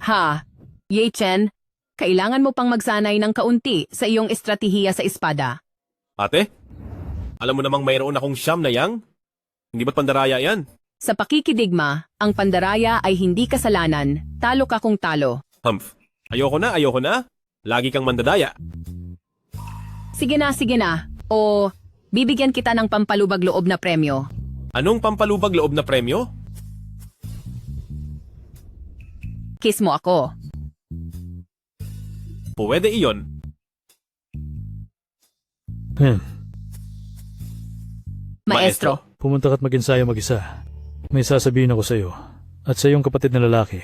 Ha, Ye Chen, kailangan mo pang magsanay ng kaunti sa iyong estratehiya sa espada. Ate, alam mo namang mayroon akong siyam na yang? Hindi ba't pandaraya yan? Sa pakikidigma, ang pandaraya ay hindi kasalanan, talo ka kung talo. Humph. Ayoko na. Lagi kang mandadaya. Sige na. O, bibigyan kita ng pampalubag loob na premyo. Anong pampalubag loob na premyo? Kiss mo ako. Pwede iyon. Maestro. Pumunta ka't mag-ensayo mag-isa. May sasabihin ako sa'yo. At sa iyong kapatid na lalaki,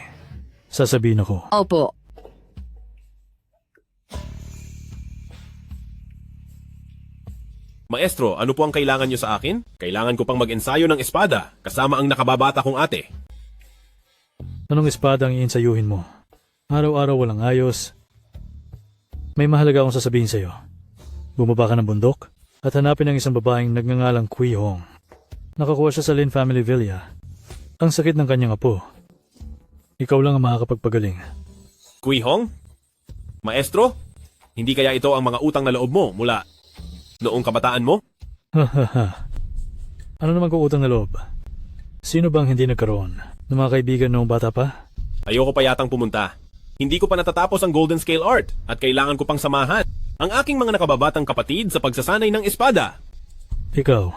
sasabihin ako. Opo. Maestro, ano po ang kailangan nyo sa akin? Kailangan ko pang mag-ensayo ng espada, kasama ang nakababata kong ate. Anong espada ang iinsayuhin mo? Araw-araw walang ayos. May mahalaga akong sasabihin sa'yo. Bumaba ka ng bundok at hanapin ang isang babaeng nagngangalang Kui Hong. Nakakuha siya sa Lin Family Villa. Ang sakit ng kanyang apo. Ikaw lang ang makakapagpagaling. Kui Hong? Maestro, hindi kaya ito ang mga utang na loob mo mula noong kabataan mo? Ano naman kung utang na loob? Sino bang hindi nagkaroon ng mga kaibigan noong bata pa? Ayoko pa yatang pumunta. Hindi ko pa natatapos ang Golden Scale Art at kailangan ko pang samahan ang aking mga nakababatang kapatid sa pagsasanay ng espada. Ikaw,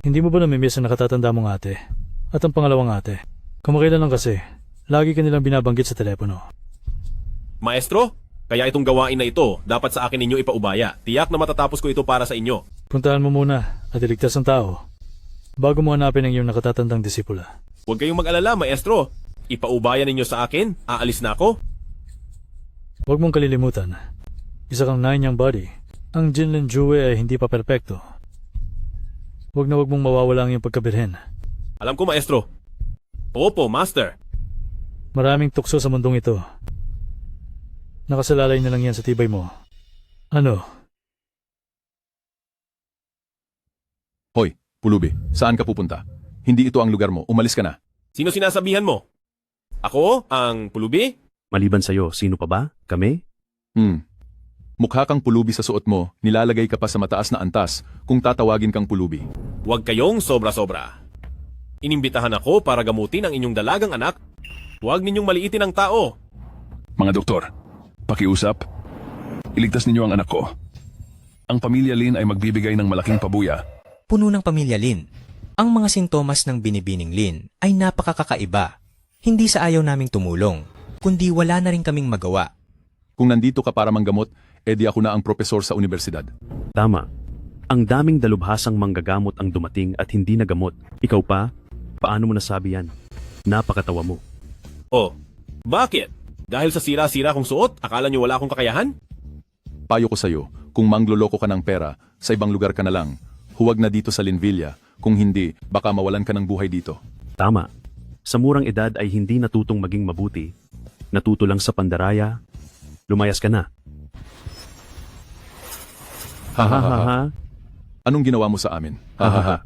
hindi mo ba namimiss ang nakatatanda mong ate at ang pangalawang ate? Kumakailan lang kasi, lagi ka nilang binabanggit sa telepono. Maestro, kaya itong gawain na ito dapat sa akin ninyo ipaubaya. Tiyak na matatapos ko ito para sa inyo. Puntahan mo muna at iligtas ang tao bago mo hanapin ang iyong nakatatandang disipula. Huwag kayong mag-alala, maestro. Ipaubaya ninyo sa akin, aalis na ako. Huwag mong kalilimutan, isa kang 9 yang body. Ang Jinlin Jue ay hindi pa perpekto. Huwag mong mawawala ang iyong pagkabirhen. Alam ko, maestro. Opo, master. Maraming tukso sa mundong ito. Nakasalalay na lang yan sa tibay mo. Ano? Hoy, Pulubi, saan ka pupunta? Hindi ito ang lugar mo, umalis ka na. Sino sinasabihan mo? Ako, ang pulubi? Maliban sa'yo, sino pa ba? Kami? Mukha kang pulubi sa suot mo, nilalagay ka pa sa mataas na antas kung tatawagin kang pulubi. Huwag kayong sobra-sobra. Inimbitahan ako para gamutin ang inyong dalagang anak. Huwag ninyong maliitin ang tao. Mga doktor, pakiusap. Iligtas ninyo ang anak ko. Ang pamilya Lin ay magbibigay ng malaking pabuya. Puno ng pamilya Lin. Ang mga sintomas ng binibining Lin ay napakakaiba. Hindi sa ayaw naming tumulong, kundi wala na rin kaming magawa. Kung nandito ka para manggamot, edi ako na ang propesor sa universidad. Tama. Ang daming dalubhasang manggagamot ang dumating at hindi nagamot. Ikaw pa? Paano mo nasabi yan? Napakatawa mo. Oh, bakit? Dahil sa sira-sira kong suot, akala niyo wala akong kakayahan? Payo ko sa'yo, kung mangloloko ka ng pera, sa ibang lugar ka na lang. Huwag na dito sa Linvilla. Kung hindi, baka mawalan ka ng buhay dito. Tama. Sa murang edad ay hindi natutong maging mabuti. Natuto lang sa pandaraya. Lumayas ka na. Ha. Anong ginawa mo sa amin? Ha.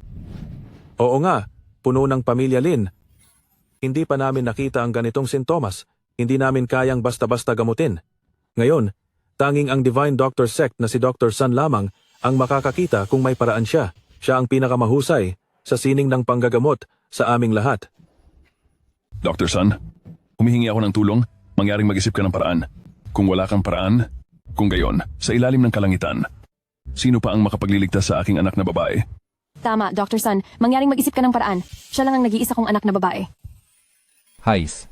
Oo nga, puno ng pamilya Lin. Hindi pa namin nakita ang ganitong sintomas. Hindi namin kayang basta-basta gamutin. Ngayon, tanging ang Divine Doctor Sect na si Dr. San lamang ang makakakita kung may paraan siya. Siya ang pinakamahusay sa sining ng panggagamot sa aming lahat. Dr. Sun, humihingi ako ng tulong, mangyaring mag-isip ka ng paraan. Kung wala kang paraan, kung gayon, sa ilalim ng kalangitan, sino pa ang makapagliligtas sa aking anak na babae? Tama, Dr. Sun. Mangyaring mag-isip ka ng paraan. Siya lang ang nag-iisa kong anak na babae. Heis.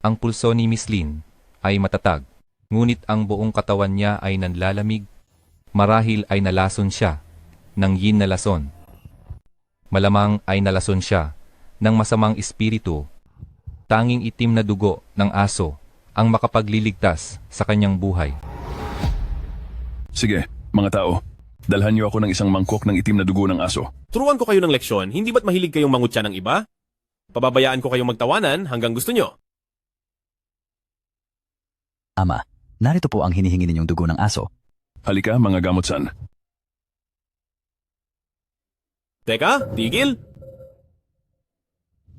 Ang pulso ni Miss Lin ay matatag, ngunit ang buong katawan niya ay nanlalamig. Marahil ay nalason siya ng yin na lason. Malamang ay nalason siya ng masamang espiritu. Tanging itim na dugo ng aso ang makapagliligtas sa kanyang buhay. Sige, mga tao, dalhan niyo ako ng isang mangkok ng itim na dugo ng aso. Turuan ko kayo ng leksyon, hindi ba't mahilig kayong mangutya ng iba? Pababayaan ko kayong magtawanan hanggang gusto nyo. Ama, narito po ang hinihingi ninyong dugo ng aso. Halika, mga gamotsan. Teka, tigil!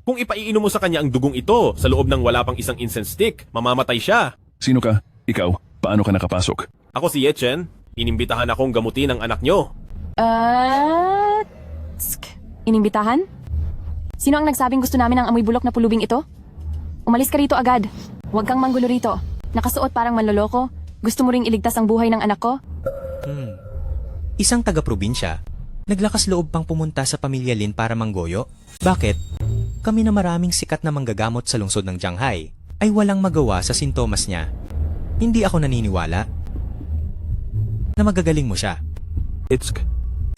Kung ipaiinom mo sa kanya ang dugong ito sa loob ng wala pang isang incense stick, mamamatay siya. Sino ka? Ikaw? Paano ka nakapasok? Ako si Yechen. Inimbitahan akong gamutin ang anak nyo. Inimbitahan? Sino ang nagsabing gusto namin ng amoy bulok na pulubing ito? Umalis ka rito agad. Huwag kang manggulo rito. Nakasuot parang manloloko. Gusto mo ring iligtas ang buhay ng anak ko? Isang taga-probinsya, naglakas loob pang pumunta sa pamilya Lin para manggoyo? Bakit? Kami na maraming sikat na manggagamot sa lungsod ng Shanghai ay walang magawa sa sintomas niya. Hindi ako naniniwala na magagaling mo siya. Itsk,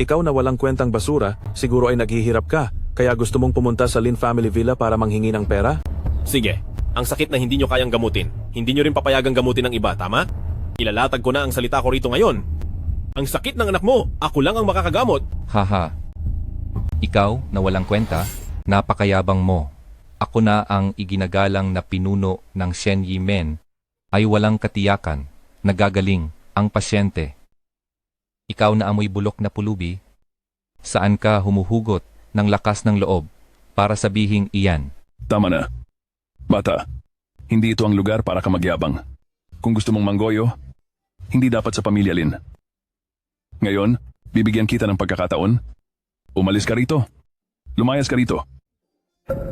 ikaw na walang kwentang basura, siguro ay naghihirap ka, kaya gusto mong pumunta sa Lin Family Villa para manghingi ng pera? Sige, ang sakit na hindi nyo kayang gamutin, hindi nyo rin papayagang gamutin ng iba, tama? Ilalatag ko na ang salita ko rito ngayon. Ang sakit ng anak mo, ako lang ang makakagamot. Haha. Ikaw na walang kwenta, napakayabang mo. Ako na ang iginagalang na pinuno ng Shen Yimen ay walang katiyakan, nagagaling ang pasyente. Ikaw na amoy bulok na pulubi, saan ka humuhugot ng lakas ng loob para sabihing iyan? Tama na. Bata, hindi ito ang lugar para ka magyabang. Kung gusto mong manggoyo, hindi dapat sa pamilya Lin. Ngayon, bibigyan kita ng pagkakataon. Umalis ka rito. Lumayas ka rito.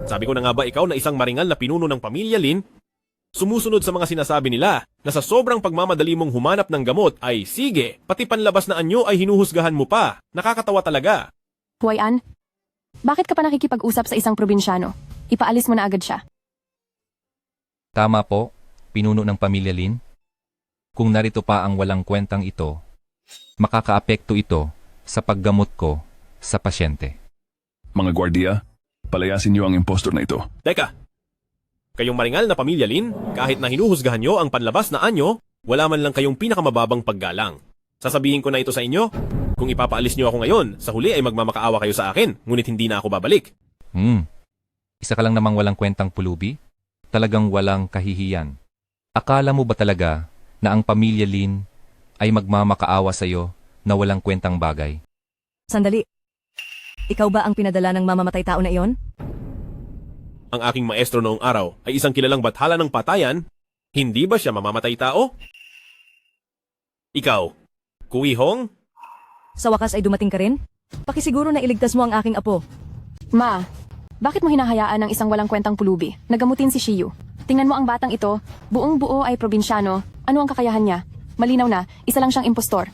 Sabi ko na nga ba ikaw na isang maringal na pinuno ng pamilya Lin? Sumusunod sa mga sinasabi nila na sa sobrang pagmamadali mong humanap ng gamot ay sige, pati panlabas na anyo ay hinuhusgahan mo pa. Nakakatawa talaga. Huwayan, bakit ka pa nakikipag-usap sa isang probinsyano? Ipaalis mo na agad siya. Tama po, pinuno ng pamilya Lin. Kung narito pa ang walang kwentang ito, makakaapekto ito sa paggamot ko sa pasyente. Mga gwardiya, palayasin niyo ang impostor na ito. Teka, kayong maringal na pamilya Lin, kahit na hinuhusgahan nyo ang panlabas na anyo, wala man lang kayong pinakamababang paggalang. Sasabihin ko na ito sa inyo, kung ipapaalis nyo ako ngayon, sa huli ay magmamakaawa kayo sa akin, ngunit hindi na ako babalik. Isa ka lang namang walang kwentang pulubi? Talagang walang kahihiyan. Akala mo ba talaga na ang pamilya Lin ay magmamakaawa sa'yo na walang kwentang bagay? Sandali. Ikaw ba ang pinadala ng mamamatay tao na iyon? Ang aking maestro noong araw ay isang kilalang bathala ng patayan, hindi ba siya mamamatay tao? Ikaw, Kui Hong? Sa wakas ay dumating ka rin? Pakisiguro na iligtas mo ang aking apo. Ma, bakit mo hinahayaan ng isang walang kwentang pulubi na gamutin si Shiyu? Tingnan mo ang batang ito, buong buo ay probinsyano. Ano ang kakayahan niya? Malinaw na, isa lang siyang impostor.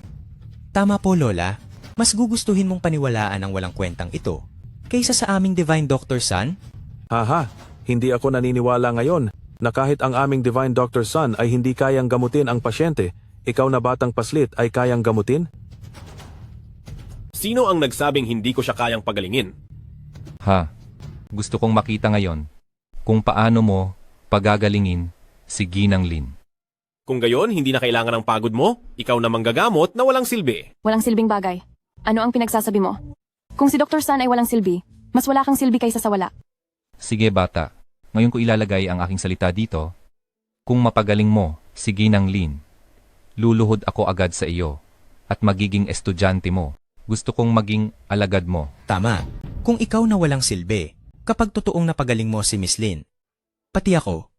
Tama po, Lola. Mas gugustuhin mong paniwalaan ang walang kwentang ito kaysa sa aming Divine Doctor Sun? Haha, hindi ako naniniwala ngayon na kahit ang aming Divine Doctor Sun ay hindi kayang gamutin ang pasyente, ikaw na batang paslit ay kayang gamutin? Sino ang nagsabing hindi ko siya kayang pagalingin? Gusto kong makita ngayon kung paano mo pagagalingin si Ginang Lin. Kung gayon, hindi na kailangan ng pagod mo, ikaw na manggagamot na walang silbi. Walang silbing bagay. Ano ang pinagsasabi mo? Kung si Dr. Sun ay walang silbi, mas wala kang silbi kaysa sa wala. Sige bata, ngayon ko ilalagay ang aking salita dito. Kung mapagaling mo si Ginang Lin, luluhod ako agad sa iyo at magiging estudyante mo. Gusto kong maging alagad mo. Tama. Kung ikaw na walang silbi, kapag totoong napagaling mo si Miss Lin, pati ako,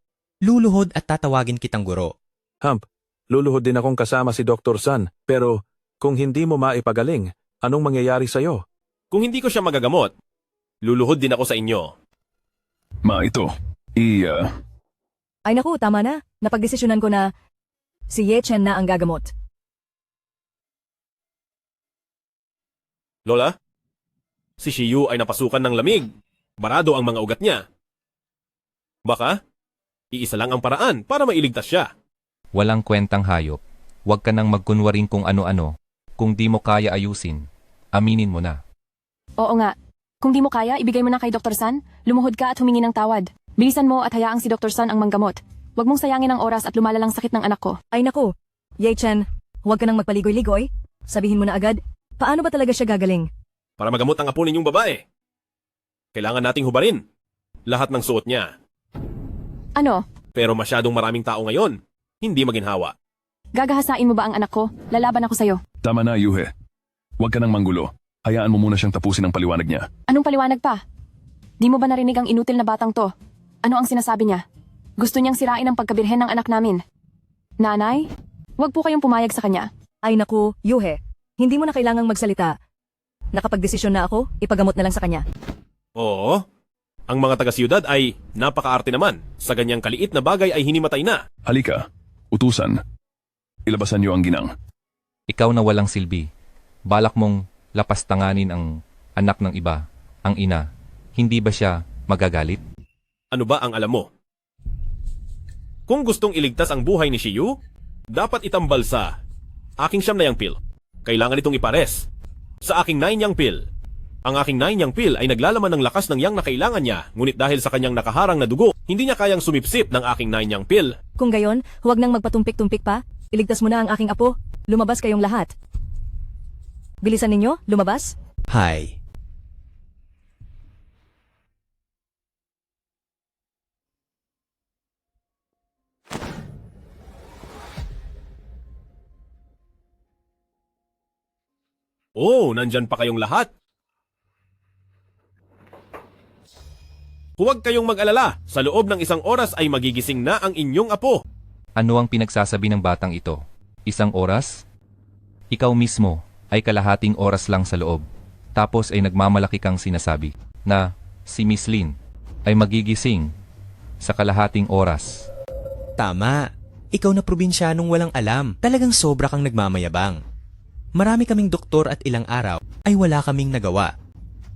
luluhod at tatawagin kitang guro. Hump, luluhod din akong kasama si Dr. Sun, pero kung hindi mo maipagaling, anong mangyayari sa'yo? Kung hindi ko siya magagamot, luluhod din ako sa inyo. Ma, ito. Ay naku, tama na. Napagdesisyonan ko na si Yechen na ang gagamot. Lola, si Shiyu ay napasukan ng lamig. Barado ang mga ugat niya. Baka, iisa lang ang paraan para mailigtas siya. Walang kwentang hayop. Huwag ka nang magkunwaring kung ano-ano. Kung di mo kaya ayusin, aminin mo na. Oo nga. Kung di mo kaya, ibigay mo na kay Dr. Sun, lumuhod ka at humingi ng tawad. Bilisan mo at hayaang si Dr. Sun ang manggamot. Huwag mong sayangin ang oras at lumalalang sakit ng anak ko. Ay naku, Yechen, huwag ka nang magpaligoy-ligoy. Sabihin mo na agad, paano ba talaga siya gagaling? Para magamot ang apo ninyong babae. Kailangan nating hubarin lahat ng suot niya. Ano? Pero masyadong maraming tao ngayon. Hindi maginhawa. Gagahasain mo ba ang anak ko? Lalaban ako sa'yo. Tama na, Yuhe. Huwag ka nang manggulo. Hayaan mo muna siyang tapusin ang paliwanag niya. Anong paliwanag pa? Di mo ba narinig ang inutil na batang to? Ano ang sinasabi niya? Gusto niyang sirain ang pagkabirhen ng anak namin. Nanay, huwag po kayong pumayag sa kanya. Ay naku, Yuhe, hindi mo na kailangang magsalita. Nakapagdesisyon na ako, ipagamot na lang sa kanya. Oo. Ang mga taga-siyudad ay napakaarte naman. Sa ganyang kaliit na bagay ay hinimatay na. Halika, utusan. Ilabasan niyo ang ginang. Ikaw na walang silbi. Balak mong lapastanganin ang anak ng iba, ang ina. Hindi ba siya magagalit? Ano ba ang alam mo? Kung gustong iligtas ang buhay ni Shiyu, dapat itambal sa aking siyam na yang pil. Kailangan itong ipares. Sa aking 9 yang pil. Ang aking 9 yang pil ay naglalaman ng lakas ng yang na kailangan niya, ngunit dahil sa kanyang nakaharang na dugo, hindi niya kayang sumipsip ng aking 9 yang pil. Kung gayon, huwag nang magpatumpik-tumpik pa. Iligtas mo na ang aking apo. Lumabas kayong lahat. Bilisan ninyo, lumabas. Hay. Oh, nandyan pa kayong lahat. Huwag kayong mag-alala. Sa loob ng 1 oras ay magigising na ang inyong apo. Ano ang pinagsasabi ng batang ito? 1 oras? Ikaw mismo ay kalahating oras lang sa loob. Tapos ay nagmamalaki kang sinasabi na si Miss Lin ay magigising sa kalahating oras. Tama. Ikaw na probinsyanong walang alam. Talagang sobra kang nagmamayabang. Marami kaming doktor at ilang araw ay wala kaming nagawa.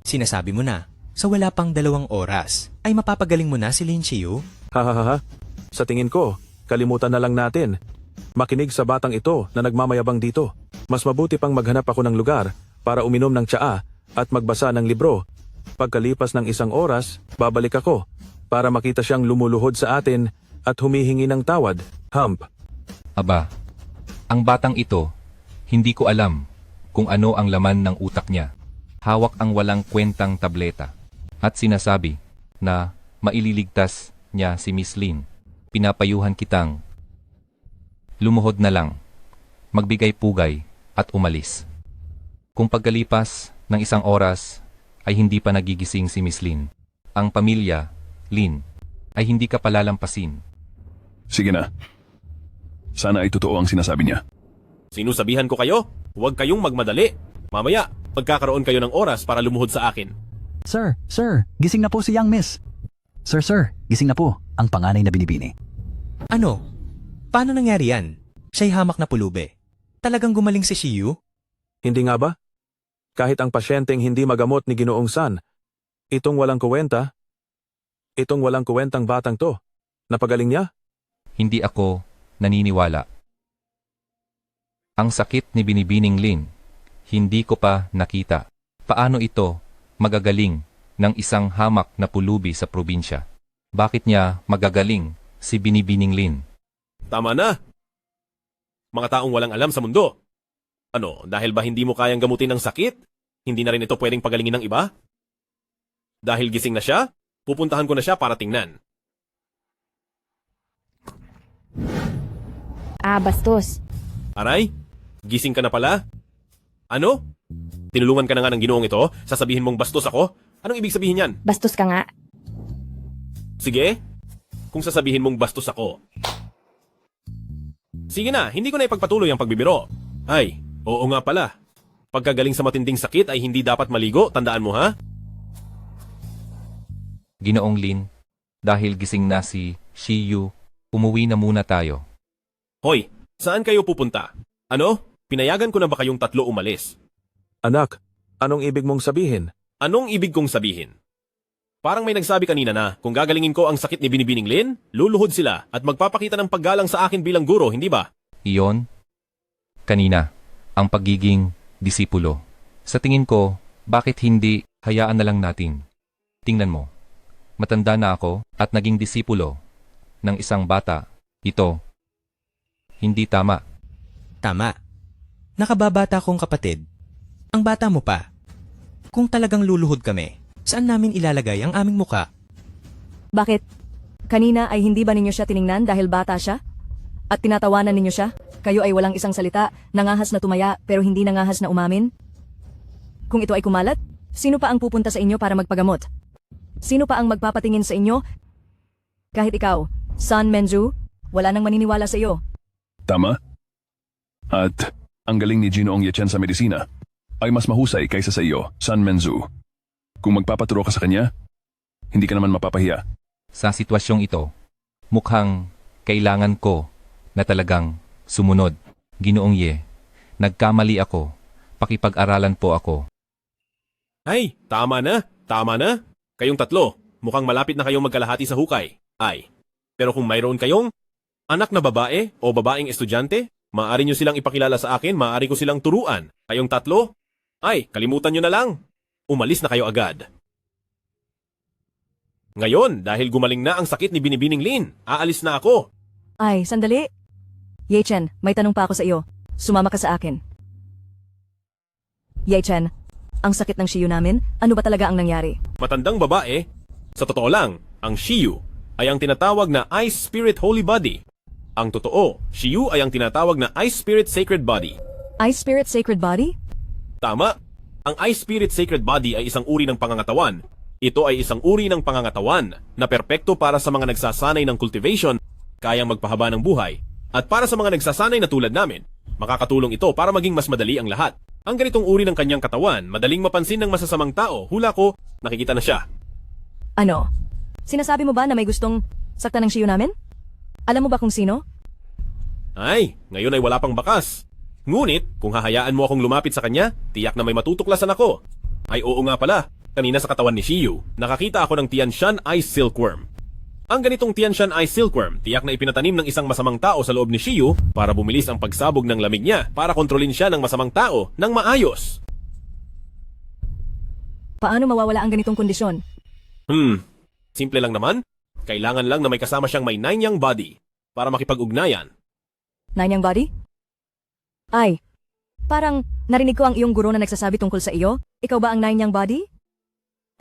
Sinasabi mo na, sa wala pang 2 oras, ay mapapagaling mo na si Lin Shiyu? Hahaha. Sa tingin ko, kalimutan na lang natin. Makinig sa batang ito na nagmamayabang dito. Mas mabuti pang maghanap ako ng lugar para uminom ng tsaa at magbasa ng libro. Pagkalipas ng 1 oras, babalik ako para makita siyang lumuluhod sa atin at humihingi ng tawad. Hump. Aba, ang batang ito, hindi ko alam kung ano ang laman ng utak niya. Hawak ang walang kwentang tableta at sinasabi na maililigtas niya si Miss Lin. Pinapayuhan kitang lumuhod na lang, magbigay pugay at umalis. Kung pagkalipas ng 1 oras ay hindi pa nagigising si Miss Lin, ang pamilya, Lin, ay hindi ka palalampasin. Sige na. Sana ay totoo ang sinasabi niya. Sinusabihan ko kayo, huwag kayong magmadali. Mamaya, magkakaroon kayo ng oras para lumuhod sa akin. Sir, gising na po si Young Miss. Sir, gising na po ang panganay na binibini. Ano? Paano nangyari yan? Siya'y hamak na pulube. Talagang gumaling si Shiyu? Hindi nga ba? Kahit ang pasyenteng hindi magamot ni Ginoong San, itong walang kuwentang batang to, napagaling niya? Hindi ako naniniwala. Ang sakit ni Binibining Lin, hindi ko pa nakita. Paano ito magagaling ng isang hamak na pulubi sa probinsya? Bakit niya magagaling si Binibining Lin? Tama na. Mga taong walang alam sa mundo. Ano, dahil ba hindi mo kayang gamutin ng sakit? Hindi na rin ito pwedeng pagalingin ng iba? Dahil gising na siya, pupuntahan ko na siya para tingnan. Bastos. Aray, gising ka na pala? Ano? Tinulungan ka na nga ng Ginoong ito? Sasabihin mong bastos ako? Anong ibig sabihin yan? Bastos ka nga. Sige, kung sasabihin mong bastos ako. Sige na, hindi ko na ipagpatuloy ang pagbibiro. Ay, oo nga pala. Pagkagaling sa matinding sakit ay hindi dapat maligo, tandaan mo ha? Ginoong Lin, dahil gising na si Shiyu, umuwi na muna tayo. Hoy, saan kayo pupunta? Ano? Pinayagan ko na ba kayong 3 umalis? Anak, anong ibig mong sabihin? Anong ibig kong sabihin? Parang may nagsabi kanina na kung gagalingin ko ang sakit ni Binibining Lin, luluhod sila at magpapakita ng paggalang sa akin bilang guro, hindi ba? Iyon, kanina, ang pagiging disipulo. Sa tingin ko, bakit hindi hayaan na lang natin? Tingnan mo, matanda na ako at naging disipulo ng isang bata. Ito, hindi tama. Tama. Nakababata kong kapatid. Ang bata mo pa. Kung talagang luluhod kami, saan namin ilalagay ang aming muka? Bakit? Kanina ay hindi ba ninyo siya tiningnan dahil bata siya? At tinatawanan ninyo siya? Kayo ay walang isang salita, nangahas na tumaya pero hindi nangahas na umamin? Kung ito ay kumalat, sino pa ang pupunta sa inyo para magpagamot? Sino pa ang magpapatingin sa inyo? Kahit ikaw, Sun Menju, wala nang maniniwala sa iyo. Tama? At ang galing ni Ginoong Yechen sa medisina ay mas mahusay kaysa sa iyo, San Menzu. Kung magpapaturo ka sa kanya, hindi ka naman mapapahiya. Sa sitwasyong ito, mukhang kailangan ko na talagang sumunod. Ginoong Ye, nagkamali ako. Pakipag-aralan po ako. Ay, tama na, tama na. Kayong tatlo, mukhang malapit na kayong magkalahati sa hukay. Ay, pero kung mayroon kayong anak na babae o babaeng estudyante, maaari nyo silang ipakilala sa akin, maaari ko silang turuan. Kayong tatlo, ay, kalimutan nyo na lang. Umalis na kayo agad. Ngayon, dahil gumaling na ang sakit ni Binibining Lin, aalis na ako. Ay, sandali. Yechen, may tanong pa ako sa iyo. Sumama ka sa akin. Yechen, ang sakit ng Shiyu namin, ano ba talaga ang nangyari? Matandang babae, sa totoo lang, ang Shiyu ay ang tinatawag na Ice Spirit Holy Body. Ang totoo, Shiyu ay ang tinatawag na Ice Spirit Sacred Body. Ice Spirit Sacred Body? Tama. Ang Ice Spirit Sacred Body ay isang uri ng pangangatawan. Ito ay isang uri ng pangangatawan na perpekto para sa mga nagsasanay ng cultivation, kayang magpahaba ng buhay, at para sa mga nagsasanay na tulad namin, makakatulong ito para maging mas madali ang lahat. Ang ganitong uri ng kanyang katawan, madaling mapansin ng masasamang tao. Hula ko, nakikita na siya. Ano? Sinasabi mo ba na may gustong saktan ng Shiyu namin? Alam mo ba kung sino? Ay, ngayon ay wala pang bakas. Ngunit, kung hahayaan mo akong lumapit sa kanya, tiyak na may matutuklasan ako. Ay oo nga pala, kanina sa katawan ni Shiyu, nakakita ako ng Tianshan Ice Silkworm. Ang ganitong Tianshan Ice Silkworm, tiyak na ipinatanim ng isang masamang tao sa loob ni Shiyu para bumilis ang pagsabog ng lamig niya para kontrolin siya ng masamang tao ng maayos. Paano mawawala ang ganitong kondisyon? Simple lang naman. Kailangan lang na may kasama siyang may 9-yang body para makipag-ugnayan. 9-yang body? Ay, parang narinig ko ang iyong guro na nagsasabi tungkol sa iyo. Ikaw ba ang 9-yang body?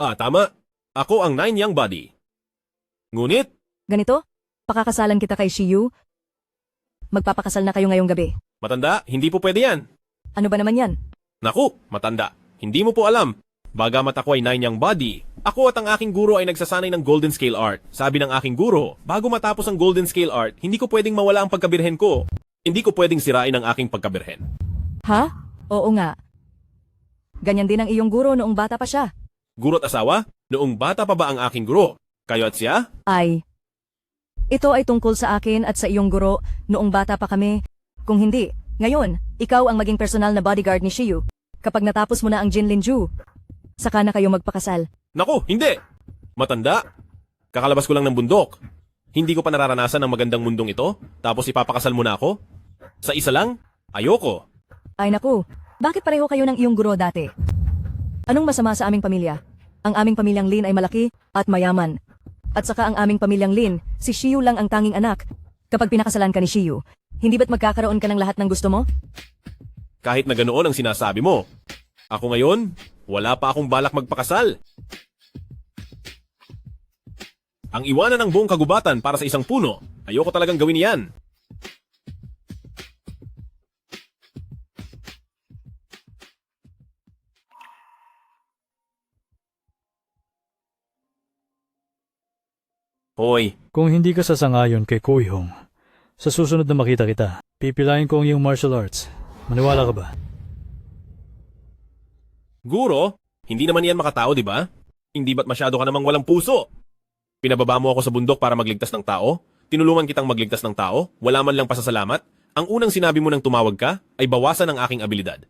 Ah, tama. Ako ang 9-yang body. Ngunit, Ganito, pakakasalan kita kay Shiyu. Magpapakasal na kayo ngayong gabi. matanda, hindi po pwede yan. Ano ba naman yan? Naku, matanda. Hindi mo po alam. Bagamat ako ay 9-yang body, ako at ang aking guro ay nagsasanay ng Golden Scale Art. Sabi ng aking guro, bago matapos ang Golden Scale Art, hindi ko pwedeng mawala ang pagkabirhen ko. Hindi ko pwedeng sirain ang aking pagkabirhen. Ha? Oo nga. Ganyan din ang iyong guro noong bata pa siya. Guro at asawa? Noong bata pa ba ang aking guro? Kayo at siya? Ay, ito ay tungkol sa akin at sa iyong guro noong bata pa kami. Kung hindi, ngayon, ikaw ang maging personal na bodyguard ni Shiyu. Kapag natapos mo na ang Jinlinju, saka na kayo magpakasal. Naku, hindi! Matanda? Kakalabas ko lang ng bundok. Hindi ko pa nararanasan ang magandang mundong ito, tapos ipapakasal mo na ako? Sa isa lang? Ayoko. Ay naku, bakit pareho kayo ng iyong guro dati? Anong masama sa aming pamilya? Ang aming pamilyang Lin ay malaki at mayaman. At saka ang aming pamilyang Lin, si Shiyu lang ang tanging anak. Kapag pinakasalan ka ni Shiyu, hindi ba't magkakaroon ka ng lahat ng gusto mo? Kahit na ganoon ang sinasabi mo. Ako ngayon, wala pa akong balak magpakasal. Ang iwanan ng buong kagubatan para sa isang puno, ayoko talagang gawin yan. Hoy, Kung hindi ka sasangayon kay Koihong, sa susunod na makita kita, pipilayin ko ang iyong martial arts. Maniwala ka ba? guro, hindi naman yan makatao, di ba? Hindi ba't masyado ka namang walang puso? Pinababa mo ako sa bundok para magligtas ng tao? Tinulungan kitang magligtas ng tao? Wala man lang pasasalamat? Ang unang sinabi mo nang tumawag ka ay bawasan ang aking abilidad.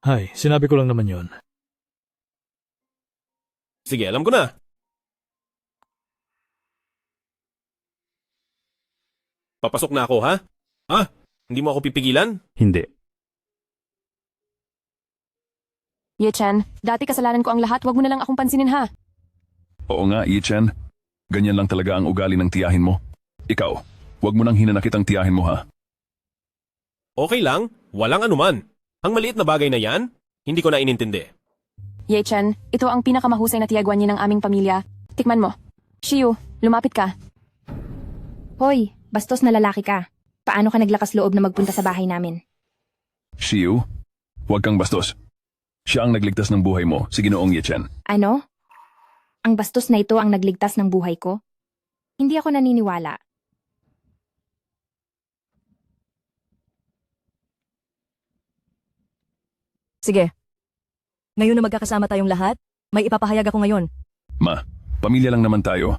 Hay, sinabi ko lang naman yon. Sige, alam ko na. Papasok na ako, ha? Ha? Hindi mo ako pipigilan? Hindi. Ye-chan, dati kasalanan ko ang lahat, wag mo na lang akong pansinin ha. Oo nga, Yichen. Ganyan lang talaga ang ugali ng tiyahin mo. Ikaw, huwag mo nang hinanakit ang tiyahin mo ha. Okay lang, walang anuman. Ang maliit na bagay na yan, hindi ko na inintindi. Ye-chan, ito ang pinakamahusay na tiyagwan niya ng aming pamilya. Tikman mo. Shiyu, lumapit ka. Hoy, bastos na lalaki ka. Paano ka naglakas loob na magpunta sa bahay namin? Shiyu, huwag kang bastos. Siya ang nagligtas ng buhay mo, si Ginoong Yichen. Ano? Ang bastos na ito ang nagligtas ng buhay ko? Hindi ako naniniwala. Sige. Ngayon na magkakasama tayong lahat, may ipapahayag ako ngayon. Ma, pamilya lang naman tayo.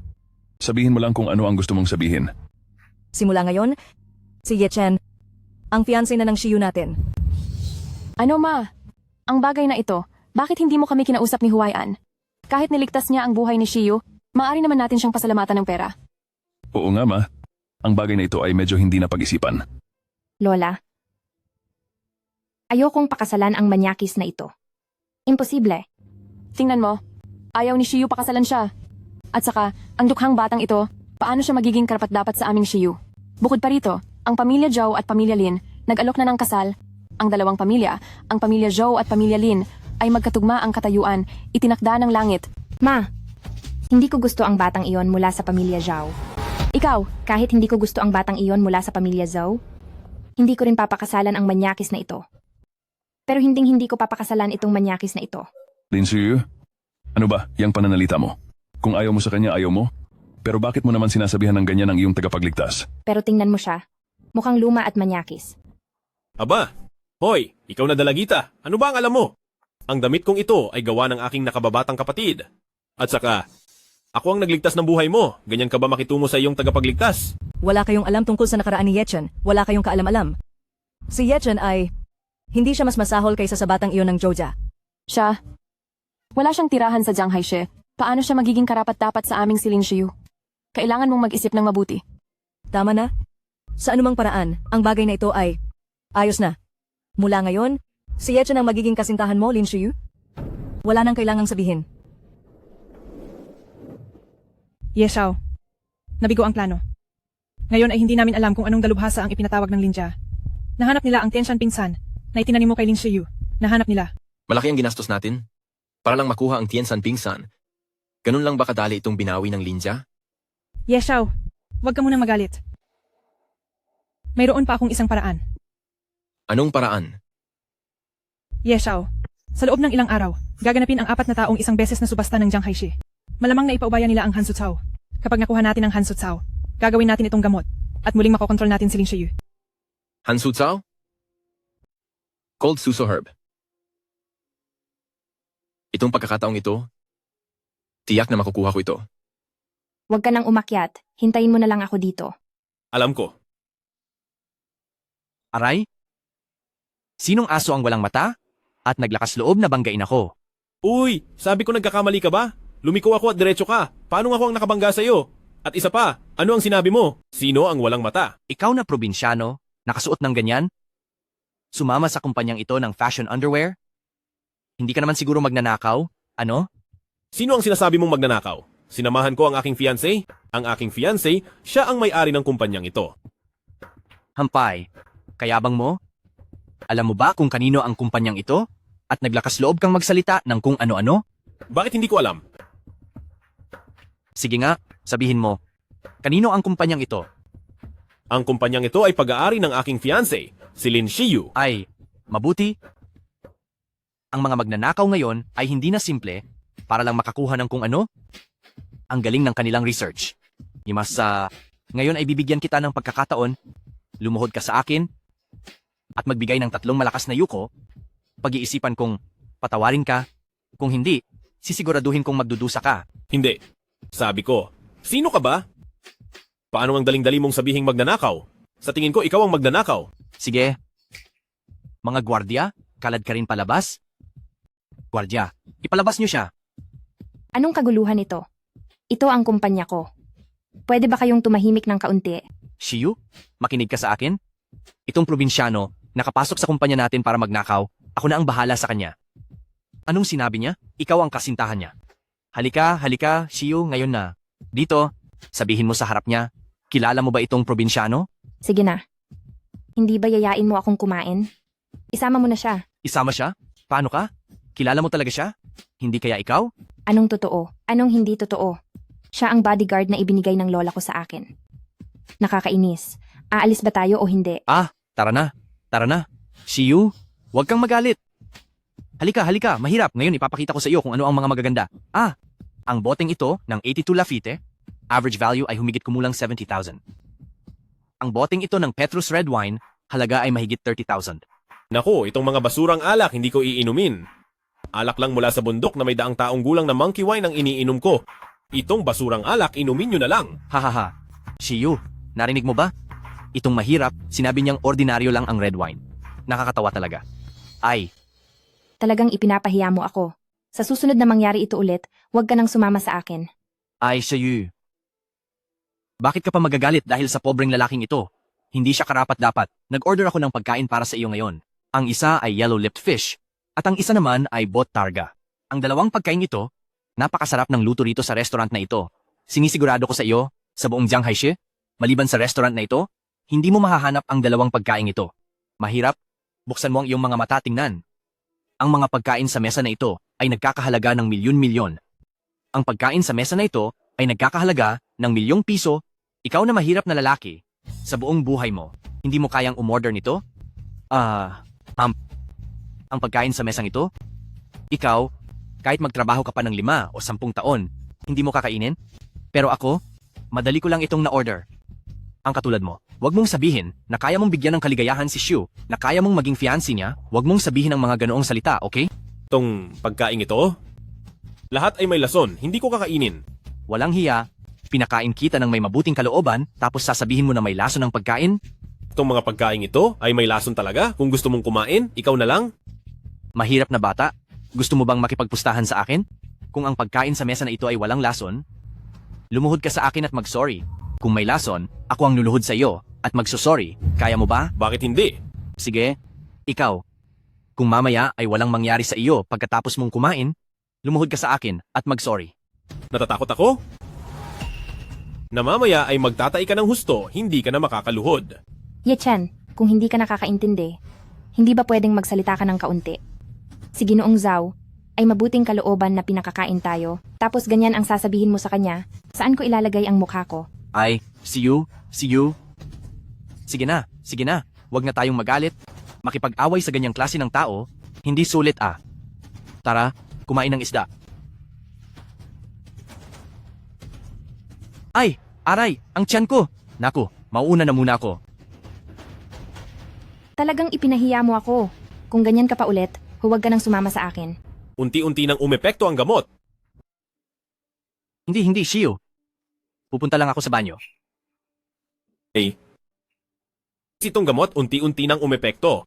Sabihin mo lang kung ano ang gusto mong sabihin. Simula ngayon, si Yechen, ang fiancé na ng Shiyu natin. Ano ma? Ang bagay na ito, bakit hindi mo kami kinausap ni Huwayan? Kahit niligtas niya ang buhay ni Shiyu, maaari naman natin siyang pasalamatan ng pera. Oo nga, Ma. Ang bagay na ito ay medyo hindi na pag-isipan. Lola, ayokong pakasalan ang manyakis na ito. Imposible. Tingnan mo, ayaw ni Shiyu pakasalan siya. At saka, ang dukhang batang ito, paano siya magiging karapat-dapat sa aming Shiyu? Bukod pa rito, ang pamilya Zhou at pamilya Lin nag-alok na ng kasal. Ang dalawang pamilya, ang pamilya Zhou at pamilya Lin, ay magkatugma ang katayuan, itinakda ng langit. Ma, hindi ko gusto ang batang iyon mula sa pamilya Zhao. Ikaw, Kahit hindi ko gusto ang batang iyon mula sa pamilya Zhou, hindi ko rin papakasalan ang manyakis na ito. Pero hindi ko papakasalan itong manyakis na ito. Lin Suyu, ano ba, yang pananalita mo? Kung ayaw mo sa kanya, ayaw mo? Pero bakit mo naman sinasabihan ng ganyan ang iyong tagapagligtas? Pero tingnan mo siya. Mukhang luma at manyakis. Aba, hoy, ikaw na dalagita. Ano ba ang alam mo? Ang damit kong ito ay gawa ng aking nakababatang kapatid. At saka, ako ang nagligtas ng buhay mo. Ganyan ka ba makitungo sa iyong tagapagligtas? Wala kayong alam tungkol sa nakaraan ni Yechen. Wala kayong kaalam-alam. Si Yechen ay, hindi siya mas masahol kaysa sa batang iyon ng Joja. siya. Wala siyang tirahan sa Jiang Haishe. Paano siya magiging karapat-dapat sa aming Silin Shiyu? Kailangan mong mag-isip ng mabuti. Tama na. Sa anumang paraan, ang bagay na ito ay ayos na. Mula ngayon, si Yechen ang magiging kasintahan mo, Lin Shiyu. Wala nang kailangang sabihin. Yeshao, nabigo ang plano. Ngayon ay hindi namin alam kung anong dalubhasa ang ipinatawag ng Linja. Nahanap nila ang Tianshan Pinsan na itinanim mo kay Lin Shiyu. Nahanap nila. Malaki ang ginastos natin para lang makuha ang Tianshan Pinsan. Ganun lang ba kadali itong binawi ng Linja? Yeshao, huwag ka munang magalit. Mayroon pa akong isang paraan. Anong paraan? Yeshao, sa loob ng ilang araw, gaganapin ang 4 na taong isang beses na subasta ng Jiang Haixi. Malamang na ipaubaya nila ang Hansu Cao. Kapag nakuha natin ang Hansu Cao, gagawin natin itong gamot at muling makokontrol natin si Lin Shiyu. Hansu Cao? Cold Suso Herb. Itong pagkakataong ito, tiyak na makukuha ko ito. Huwag ka nang umakyat. Hintayin mo na lang ako dito. Alam ko. Aray? Sinong aso ang walang mata? At naglakas loob na banggain ako? Uy, sabi ko nagkakamali ka ba? Lumiko ako at diretso ka. Paano ako ang nakabangga sa'yo? At isa pa, ano ang sinabi mo? Sino ang walang mata? Ikaw na probinsyano, nakasuot ng ganyan? Sumama sa kumpanyang ito ng fashion underwear? Hindi ka naman siguro magnanakaw? Ano? Sino ang sinasabi mong magnanakaw? Sinamahan ko ang aking fiancé. Ang aking fiancé, siya ang may-ari ng kumpanyang ito. Hampay, kayabang mo? Alam mo ba kung kanino ang kumpanyang ito? At naglakas loob kang magsalita ng kung ano-ano? Bakit hindi ko alam? Sige nga, sabihin mo. Kanino ang kumpanyang ito? Ang kumpanyang ito ay pag-aari ng aking fiancé, si Lin Shiyu. Ay, mabuti. Ang mga magnanakaw ngayon ay hindi na simple para lang makakuha ng kung ano. Ang galing ng kanilang research. Ngayon ay bibigyan kita ng pagkakataon, lumuhod ka sa akin, at magbigay ng 3 malakas na yuko, pag-iisipan kong patawarin ka, kung hindi, sisiguraduhin kong magdudusa ka. Hindi. Sabi ko, sino ka ba? Paano ang daling-dali mong sabihing magnanakaw? Sa tingin ko, ikaw ang magnanakaw. Sige. Mga gwardya, kalad ka rin palabas? Gwardya, ipalabas niyo siya. Anong kaguluhan ito? Ito ang kumpanya ko. Pwede ba kayong tumahimik ng kaunti? Shiyu, makinig ka sa akin? Itong probinsyano, nakapasok sa kumpanya natin para magnakaw, ako na ang bahala sa kanya. Anong sinabi niya? Ikaw ang kasintahan niya. Halika, Shiyu, ngayon na. Dito, sabihin mo sa harap niya, kilala mo ba itong probinsyano? Sige na. Hindi ba yayain mo akong kumain? Isama mo na siya. Isama siya? Paano ka? Kilala mo talaga siya? Hindi kaya ikaw? Anong totoo? Anong hindi totoo? Siya ang bodyguard na ibinigay ng lola ko sa akin. Nakakainis. Aalis ba tayo o hindi? Tara na. Tara na. Shiyu, huwag kang magalit. Halika, mahirap. Ngayon ipapakita ko sa iyo kung ano ang mga magaganda. Ang boteng ito ng 82 Lafite, average value ay humigit kumulang 70,000. Ang boteng ito ng Petrus Red Wine, halaga ay mahigit 30,000. Naku, itong mga basurang alak hindi ko iinumin. Alak lang mula sa bundok na may daang taong gulang na monkey wine ang iniinom ko. Itong basurang alak, inumin nyo na lang. Hahaha. Shiyu, narinig mo ba? Itong mahirap, sinabi niyang ordinaryo lang ang red wine. Nakakatawa talaga. Ay, Talagang ipinapahiya mo ako. Sa susunod na mangyari ito ulit, huwag ka nang sumama sa akin. Shiyu. Bakit ka pa magagalit dahil sa pobreng lalaking ito? Hindi siya karapat-dapat. Nag-order ako ng pagkain para sa iyo ngayon. Ang isa ay yellow-lipped fish, at ang isa naman ay bot targa. Ang dalawang pagkain ito, napakasarap ng luto rito sa restaurant na ito. Sinisigurado ko sa iyo, sa buong Jianghaixi, maliban sa restaurant na ito, hindi mo mahahanap ang dalawang pagkain ito. Mahirap, buksan mo ang iyong mga mata, tingnan. Ang mga pagkain sa mesa na ito ay nagkakahalaga ng milyon-milyon. Ang pagkain sa mesa na ito ay nagkakahalaga ng milyong piso. Ikaw na mahirap na lalaki, sa buong buhay mo, hindi mo kayang umorder nito? Ang pagkain sa mesang ito? Ikaw, kahit magtrabaho ka pa ng 5 o 10 taon, hindi mo kakainin? Pero ako, madali ko lang itong na-order. Ang katulad mo, wag mong sabihin na kaya mong bigyan ng kaligayahan si Shu, na kaya mong maging fiancé niya, wag mong sabihin ang mga ganoong salita, okay? Itong pagkain ito? Lahat ay may lason, hindi ko kakainin. Walang hiya, pinakain kita ng may mabuting kalooban, tapos sasabihin mo na may lason ng pagkain? Itong mga pagkain ito ay may lason talaga. Kung gusto mong kumain, ikaw na lang. Mahirap na bata, gusto mo bang makipagpustahan sa akin? Kung ang pagkain sa mesa na ito ay walang lason, lumuhod ka sa akin at mag-sorry. Kung may lason, ako ang luluhod sa iyo at magsusorry. Kaya mo ba? Bakit hindi? Sige, ikaw. Kung mamaya ay walang mangyari sa iyo pagkatapos mong kumain, lumuhod ka sa akin at mag-sorry. Natatakot ako? Na mamaya ay magtatai ka ng husto, hindi ka na makakaluhod. Ye Chen, kung hindi ka nakakaintindi, hindi ba pwedeng magsalita ka ng kaunti? Si Ginoong Zhao ay mabuting kalooban na pinakakain tayo, tapos ganyan ang sasabihin mo sa kanya, saan ko ilalagay ang mukha ko? See you. Sige na, wag na tayong magalit. Makipag-away sa ganyang klase ng tao, hindi sulit Tara, kumain ng isda. Aray, ang tiyan ko. Naku, mauuna na muna ako. Talagang ipinahiya mo ako. Kung ganyan ka pa ulit, huwag ka nang sumama sa akin. Unti-unti nang umepekto ang gamot. Hindi, Shio. Pupunta lang ako sa banyo. Itong gamot, unti-unti nang umepekto.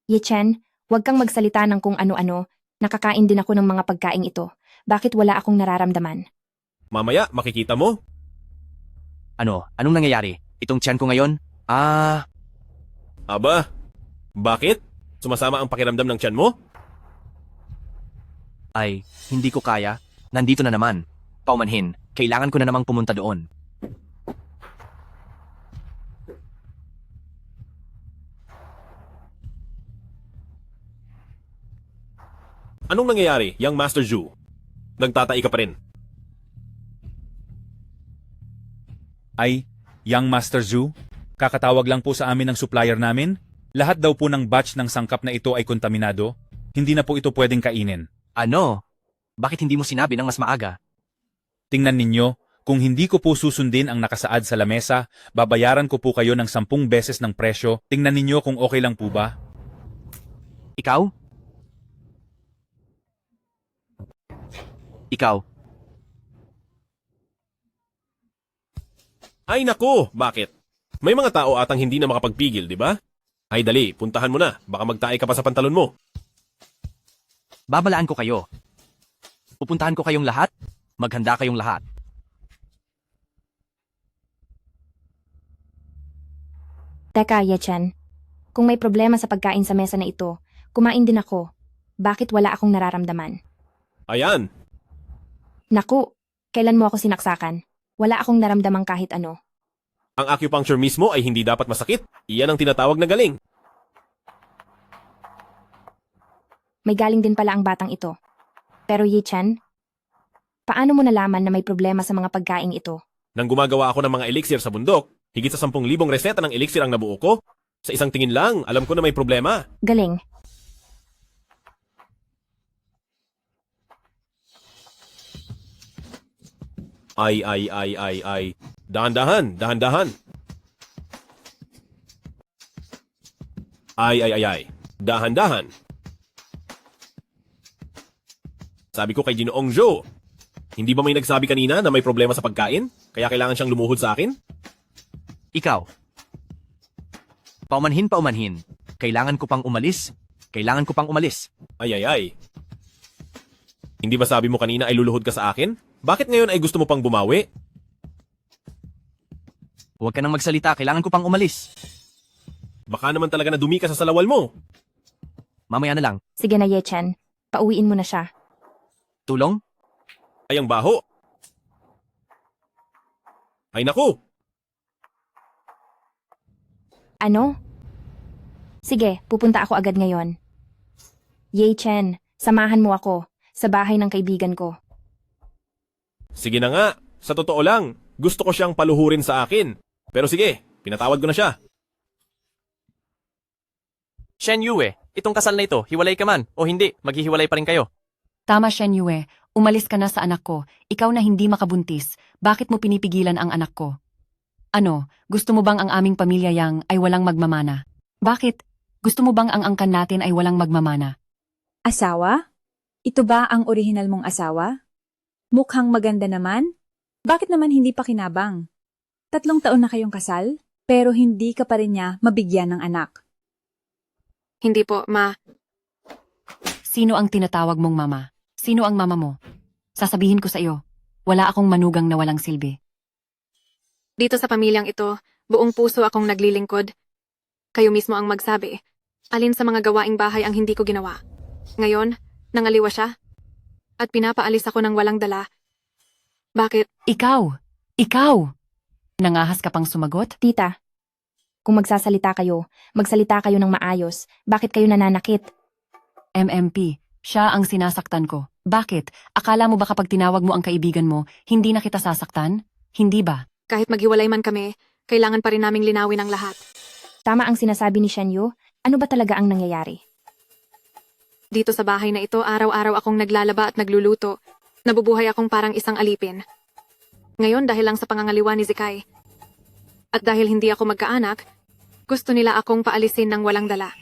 Ye Chen, huwag kang magsalita ng kung ano-ano. Nakakain din ako ng mga pagkain ito. Bakit wala akong nararamdaman? Mamaya, makikita mo. Anong nangyayari? Itong tiyan ko ngayon? Aba, bakit? Sumasama ang pakiramdam ng tiyan mo? Hindi ko kaya. Nandito na naman. Paumanhin, kailangan ko na namang pumunta doon. Anong nangyayari, young Master Zhu? Nagtatai ka pa rin. Young Master Zhu, kakatawag lang po sa amin ng supplier namin. Lahat daw po ng batch ng sangkap na ito ay kontaminado. Hindi na po ito pwedeng kainin. Bakit hindi mo sinabi ng mas maaga? Tingnan ninyo, kung hindi ko po susundin ang nakasaad sa lamesa, babayaran ko po kayo ng 10 beses ng presyo. Tingnan ninyo kung okay lang po ba? Ikaw? Ay nako, bakit? May mga tao atang hindi na makapagpigil, di ba? Ay dali, puntahan mo na. Baka magtae ka pa sa pantalon mo. Babalaan ko kayo. Pupuntahan ko kayong lahat. Maghanda kayong lahat. Teka, Ye Chen. Kung may problema sa pagkain sa mesa na ito, kumain din ako. Bakit wala akong nararamdaman? Ayan. Naku, kailan mo ako sinaksakan? Wala akong naramdamang kahit ano. Ang acupuncture mismo ay hindi dapat masakit. Iyan ang tinatawag na galing. May galing din pala ang batang ito. Pero Ye Chen, paano mo nalaman na may problema sa mga pagkain ito? Nang gumagawa ako ng mga elixir sa bundok, higit sa 10,000 reseta ng elixir ang nabuo ko. Sa isang tingin lang, alam ko na may problema. Galing. Ay. Dahan-dahan, dahan-dahan. Ay. Dahan-dahan. Sabi ko kay Ginoong Joe, hindi ba may nagsabi kanina na may problema sa pagkain? Kaya kailangan siyang lumuhod sa akin? Ikaw. Paumanhin. Kailangan ko pang umalis. Ay. Hindi ba sabi mo kanina ay luluhod ka sa akin? Bakit ngayon ay gusto mo pang bumawi? Huwag ka nang magsalita, kailangan ko pang umalis. Baka naman talaga na dumi ka sa salawal mo. Mamaya na lang. Sige na, Ye-chan. Pauwiin mo na siya. Tulong? Ay ang baho. Ay naku! Ano? Sige, pupunta ako agad ngayon. Ye-chen, samahan mo ako sa bahay ng kaibigan ko. Sige na nga, sa totoo lang, gusto ko siyang paluhurin sa akin. Pero sige, pinatawad ko na siya. Shen Yue, itong kasal na ito, hiwalay ka man o hindi, maghihiwalay pa rin kayo. Tama, Shen Yue. Umalis ka na sa anak ko. Ikaw na hindi makabuntis. Bakit mo pinipigilan ang anak ko? Ano, gusto mo bang ang aming pamilya yang ay walang magmamana? Bakit? Gusto mo bang ang angkan natin ay walang magmamana? Asawa? Ito ba ang orihinal mong asawa? Mukhang maganda naman? Bakit naman hindi pa kinabang? 3 taon na kayong kasal, pero hindi ka pa rin niya mabigyan ng anak. Hindi po, Ma. Sino ang tinatawag mong mama? Sino ang mama mo? Sasabihin ko sa iyo, wala akong manugang na walang silbi. Dito sa pamilyang ito, buong puso akong naglilingkod. Kayo mismo ang magsabi, alin sa mga gawaing bahay ang hindi ko ginawa. Ngayon, nangaliwa siya. At pinapaalis ako ng walang dala. Bakit? Ikaw! Nangahas ka pang sumagot? Tita, kung magsalita kayo ng maayos. Bakit kayo nananakit? MMP, siya ang sinasaktan ko. Bakit? Akala mo ba kapag tinawag mo ang kaibigan mo, hindi na kita sasaktan? Hindi ba? Kahit maghiwalay man kami, kailangan pa rin naming linawin ang lahat. Tama ang sinasabi ni Shen Yu. Ano ba talaga ang nangyayari? Dito sa bahay na ito, araw-araw akong naglalaba at nagluluto. Nabubuhay akong parang isang alipin. Ngayon dahil lang sa pangangaliwa ni Zikai. At dahil hindi ako magkaanak, gusto nila akong paalisin ng walang dala.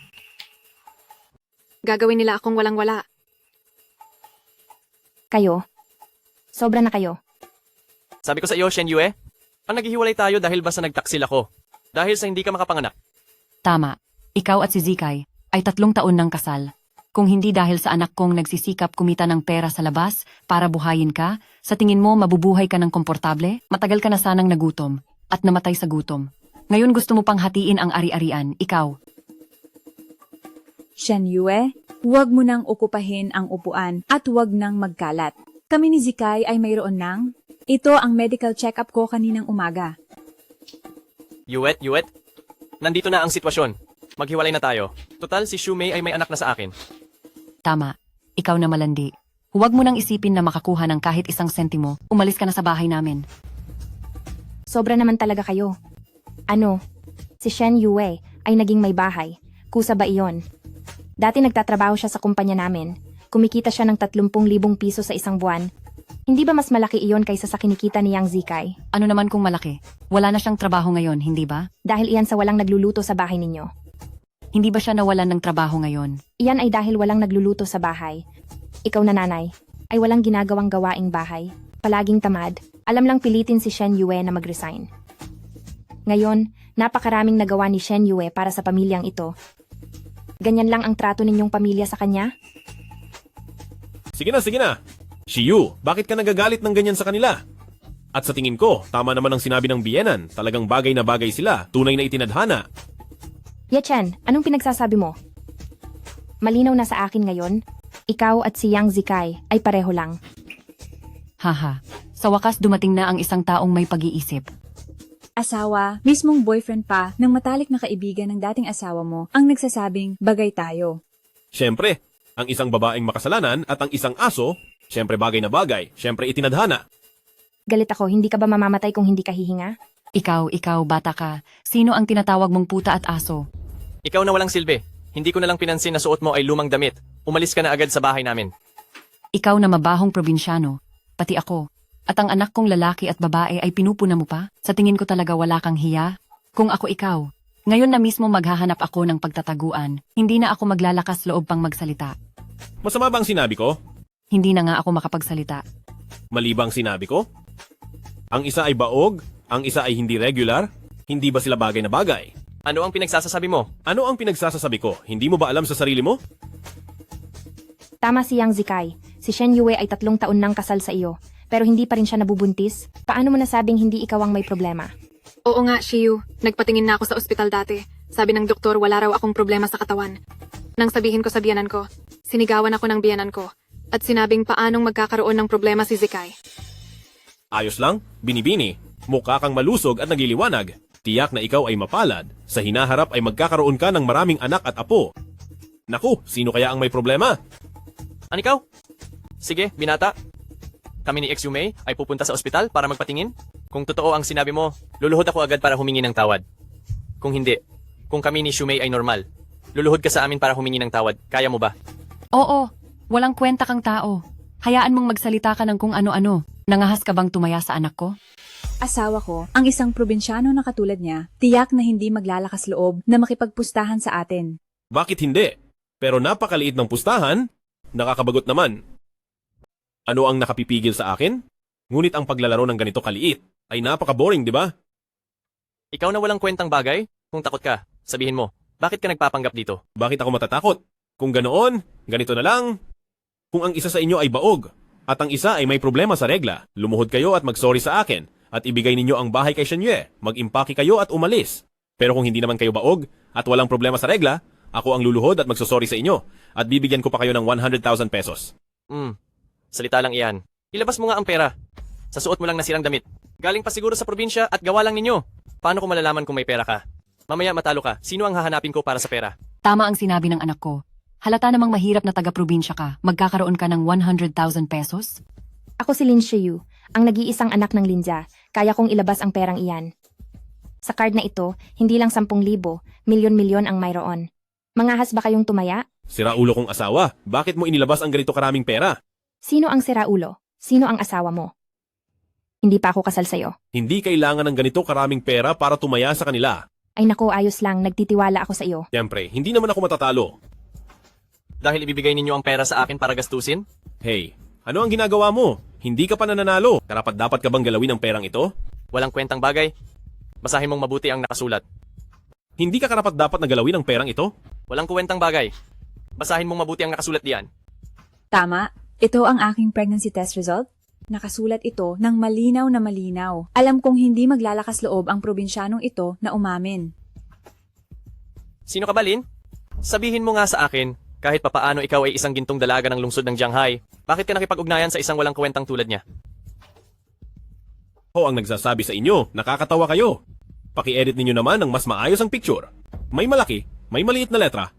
Gagawin nila akong walang-wala. Kayo? Sobra na kayo. Sabi ko sa iyo, Shen Yue, ang naghihiwalay tayo dahil basta nagtaksil ako. Dahil sa hindi ka makapanganak. Tama. Ikaw at si Zikai ay 3 taon ng kasal. Kung hindi dahil sa anak kong nagsisikap kumita ng pera sa labas para buhayin ka, sa tingin mo mabubuhay ka ng komportable? Matagal ka na sanang nagutom at namatay sa gutom. Ngayon gusto mo pang hatiin ang ari-arian, ikaw. Shen Yue, huwag mo nang okupahin ang upuan at huwag nang magkalat. Kami ni Zikai ay mayroon ng... Ito ang medical check-up ko kaninang umaga. Yuet, nandito na ang sitwasyon. Maghiwalay na tayo. Total, si Shumei ay may anak na sa akin. Tama. Ikaw na malandi. Huwag mo nang isipin na makakuha ng kahit 1 sentimo. Umalis ka na sa bahay namin. Sobra naman talaga kayo. Ano? Si Shen Yue ay naging may bahay. Kusa ba iyon? Dati nagtatrabaho siya sa kumpanya namin. Kumikita siya ng 30,000 piso sa isang buwan. Hindi ba mas malaki iyon kaysa sa kinikita ni Yang Zikai? Ano naman kung malaki? Wala na siyang trabaho ngayon, hindi ba? Dahil iyan sa walang nagluluto sa bahay ninyo. Hindi ba siya nawalan ng trabaho ngayon? Iyan ay dahil walang nagluluto sa bahay. Ikaw na nanay, ay walang ginagawang gawaing bahay. Palaging tamad. Alam lang pilitin si Shen Yue na mag-resign. Ngayon, napakaraming nagawa ni Shen Yue para sa pamilyang ito. Ganyan lang ang trato ninyong pamilya sa kanya? Sige na. Shiyu, bakit ka nagagalit ng ganyan sa kanila? At sa tingin ko, tama naman ang sinabi ng biyenan. Talagang bagay na bagay sila. Tunay na itinadhana. Ye-chen, anong pinagsasabi mo? Malinaw na sa akin ngayon, ikaw at si Yang Zikai ay pareho lang. Haha, sa wakas dumating na ang isang taong may pag-iisip. Asawa, mismong boyfriend pa ng matalik na kaibigan ng dating asawa mo ang nagsasabing bagay tayo. Siyempre, ang isang babaeng makasalanan at ang isang aso, siyempre bagay na bagay, siyempre itinadhana. Galit ako, hindi ka ba mamamatay kung hindi ka hihinga? Ikaw, bata ka. Sino ang tinatawag mong puta at aso? Ikaw na walang silbi. Hindi ko na lang pinansin na suot mo ay lumang damit. Umalis ka na agad sa bahay namin. Ikaw na mabahong probinsyano. Pati ako. At ang anak kong lalaki at babae ay pinupuna mo pa? Sa tingin ko talaga wala kang hiya. Kung ako ikaw, ngayon na mismo maghahanap ako ng pagtataguan. Hindi na ako maglalakas loob pang magsalita. Masama ba ang sinabi ko? Hindi na nga ako makapagsalita. Mali ba ang sinabi ko? Ang isa ay baog, ang isa ay hindi regular. Hindi ba sila bagay na bagay? Ano ang pinagsasasabi mo? Ano ang pinagsasasabi ko? Hindi mo ba alam sa sarili mo? Tama si Yang Zikai. Si Shen Yue ay 3 taon nang kasal sa iyo, pero hindi pa rin siya nabubuntis. Paano mo nasabing hindi ikaw ang may problema? Oo nga, Shiyu. Nagpatingin na ako sa ospital dati. Sabi ng doktor wala raw akong problema sa katawan. Nang sabihin ko sa biyanan ko, sinigawan ako ng biyanan ko. At sinabing paanong magkakaroon ng problema si Zikai. Ayos lang, binibini. Mukha kang malusog at nagiliwanag. Tiyak na ikaw ay mapalad. Sa hinaharap ay magkakaroon ka ng maraming anak at apo. Naku, sino kaya ang may problema? Ano ikaw? Sige, binata. Kami ni Exume ay pupunta sa ospital para magpatingin. Kung totoo ang sinabi mo, luluhod ako agad para humingi ng tawad. Kung hindi, kung kami ni Shumei ay normal, luluhod ka sa amin para humingi ng tawad. Kaya mo ba? Oo, walang kwenta kang tao. Hayaan mong magsalita ka ng kung ano-ano. Nangahas ka bang tumaya sa anak ko? Asawa ko, ang isang probinsyano na katulad niya, tiyak na hindi maglalakas loob na makipagpustahan sa atin. Bakit hindi? Pero napakaliit ng pustahan, nakakabagot naman. Ano ang nakapipigil sa akin? Ngunit ang paglalaro ng ganito kaliit ay napaka-boring, di ba? Ikaw na walang kwentang bagay? Kung takot ka, sabihin mo, bakit ka nagpapanggap dito? Bakit ako matatakot? Kung ganoon, ganito na lang. Kung ang isa sa inyo ay baog, at ang isa ay may problema sa regla, lumuhod kayo at mag-sorry sa akin, at ibigay ninyo ang bahay kay Shenye, mag-impake kayo at umalis. Pero kung hindi naman kayo baog, at walang problema sa regla, ako ang luluhod at magsosorry sa inyo, at bibigyan ko pa kayo ng 100,000 pesos. Salita lang iyan. Ilabas mo nga ang pera. Sa suot mo lang nasirang damit. Galing pa siguro sa probinsya at gawa lang ninyo. Paano ko malalaman kung may pera ka? Mamaya matalo ka, sino ang hahanapin ko para sa pera? Tama ang sinabi ng anak ko. Halata namang mahirap na taga-probinsya ka. Magkakaroon ka ng 100,000 pesos? Ako si Lin Shiyu, ang nag-iisang anak ng Linja. Kaya kong ilabas ang perang iyan. Sa card na ito, hindi lang 10,000, milyon-milyon ang mayroon. Mangahas ba kayong tumaya? Sira ulo kong asawa, bakit mo inilabas ang ganito karaming pera? Sino ang siraulo? Sino ang asawa mo? Hindi pa ako kasal sa'yo. Hindi kailangan ng ganito karaming pera para tumaya sa kanila. Ay nako, ayos lang, nagtitiwala ako sa iyo. Siyempre, hindi naman ako matatalo. Dahil ibibigay ninyo ang pera sa akin para gastusin? Hey, ano ang ginagawa mo? Hindi ka pa nananalo. Karapat-dapat ka bang galawin ang perang ito? Walang kwentang bagay. Basahin mong mabuti ang nakasulat. Hindi ka karapat-dapat na galawin ang perang ito? Walang kwentang bagay. Basahin mong mabuti ang nakasulat diyan. Tama, ito ang aking pregnancy test result. Nakasulat ito ng malinaw na malinaw. Alam kong hindi maglalakas loob ang probinsyanong ito na umamin. Sino ka ba, Lin? Sabihin mo nga sa akin, kahit papaano ikaw ay isang gintong dalaga ng lungsod ng Shanghai, bakit ka nakipag-ugnayan sa isang walang kwentang tulad niya? Ho ang nagsasabi sa inyo, nakakatawa kayo. Paki-edit ninyo naman ng mas maayos ang picture. May malaki, may maliit na letra.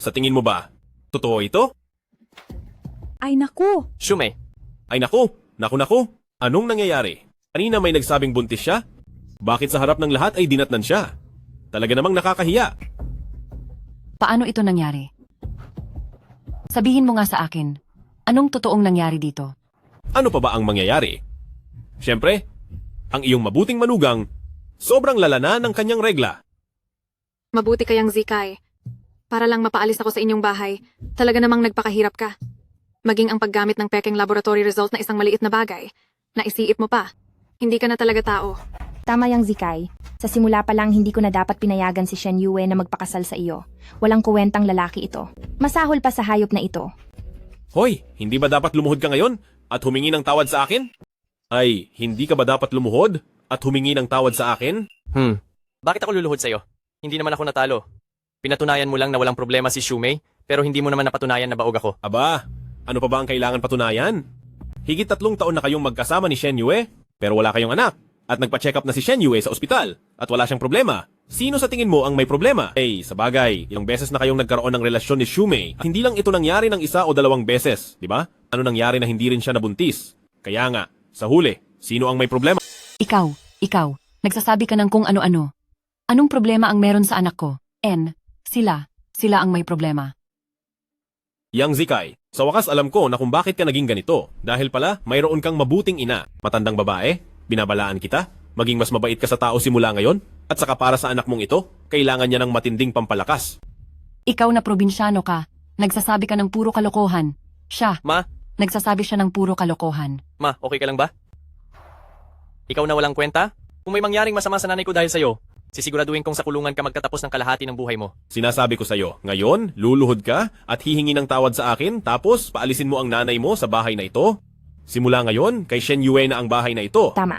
Sa tingin mo ba, totoo ito? Ay naku! Shume. Ay naku! Naku! Anong nangyayari? Kanina may nagsabing buntis siya? Bakit sa harap ng lahat ay dinatnan siya? Talaga namang nakakahiya. Paano ito nangyari? Sabihin mo nga sa akin, anong totoong nangyari dito? Ano pa ba ang mangyayari? Siyempre, ang iyong mabuting manugang, sobrang lala na ng kanyang regla. Mabuti kayang Zikai. Para lang mapaalis ako sa inyong bahay, talaga namang nagpakahirap ka. Maging ang paggamit ng pekeng laboratory result na isang maliit na bagay. Naisiip mo pa. Hindi ka na talaga tao. Tama yang Zikai. Sa simula pa lang hindi ko na dapat pinayagan si Shen Yue na magpakasal sa iyo. Walang kuwentang lalaki ito. Masahol pa sa hayop na ito. Hoy, hindi ba dapat lumuhod ka ngayon at humingi ng tawad sa akin? Ay, hindi ka ba dapat lumuhod at humingi ng tawad sa akin? Bakit ako luluhod sa'yo? Hindi naman ako natalo. Pinatunayan mo lang na walang problema si Shumei, pero hindi mo naman napatunayan na baog ako. Aba, ano pa ba ang kailangan patunayan? Higit 3 taon na kayong magkasama ni Shen Yue, pero wala kayong anak. At nagpa-check up na si Shen Yue sa ospital, at wala siyang problema. Sino sa tingin mo ang may problema? Sa bagay, ilang beses na kayong nagkaroon ng relasyon ni Shumei. Hindi lang ito nangyari ng 1 o 2 beses, di ba? Ano nangyari na hindi rin siya nabuntis? Kaya nga, sa huli, sino ang may problema? Ikaw, nagsasabi ka ng kung ano-ano. Anong problema ang meron sa anak ko? Sila ang may problema. Yang Zikay, sa wakas alam ko na kung bakit ka naging ganito. Dahil pala, mayroon kang mabuting ina, matandang babae, binabalaan kita, maging mas mabait ka sa tao simula ngayon, at saka para sa anak mong ito, kailangan niya ng matinding pampalakas. Ikaw na probinsyano ka. Nagsasabi ka ng puro kalokohan. Siya, Ma, nagsasabi siya ng puro kalokohan. ma, okay ka lang ba? Ikaw na walang kwenta? Kung may mangyaring masama sa nanay ko dahil sa'yo, sisiguraduhin kong sa kulungan ka magtatapos ng kalahati ng buhay mo. Sinasabi ko sa'yo, ngayon, luluhod ka at hihingi ng tawad sa akin, tapos paalisin mo ang nanay mo sa bahay na ito? Simula ngayon, kay Shen Yue na ang bahay na ito. Tama.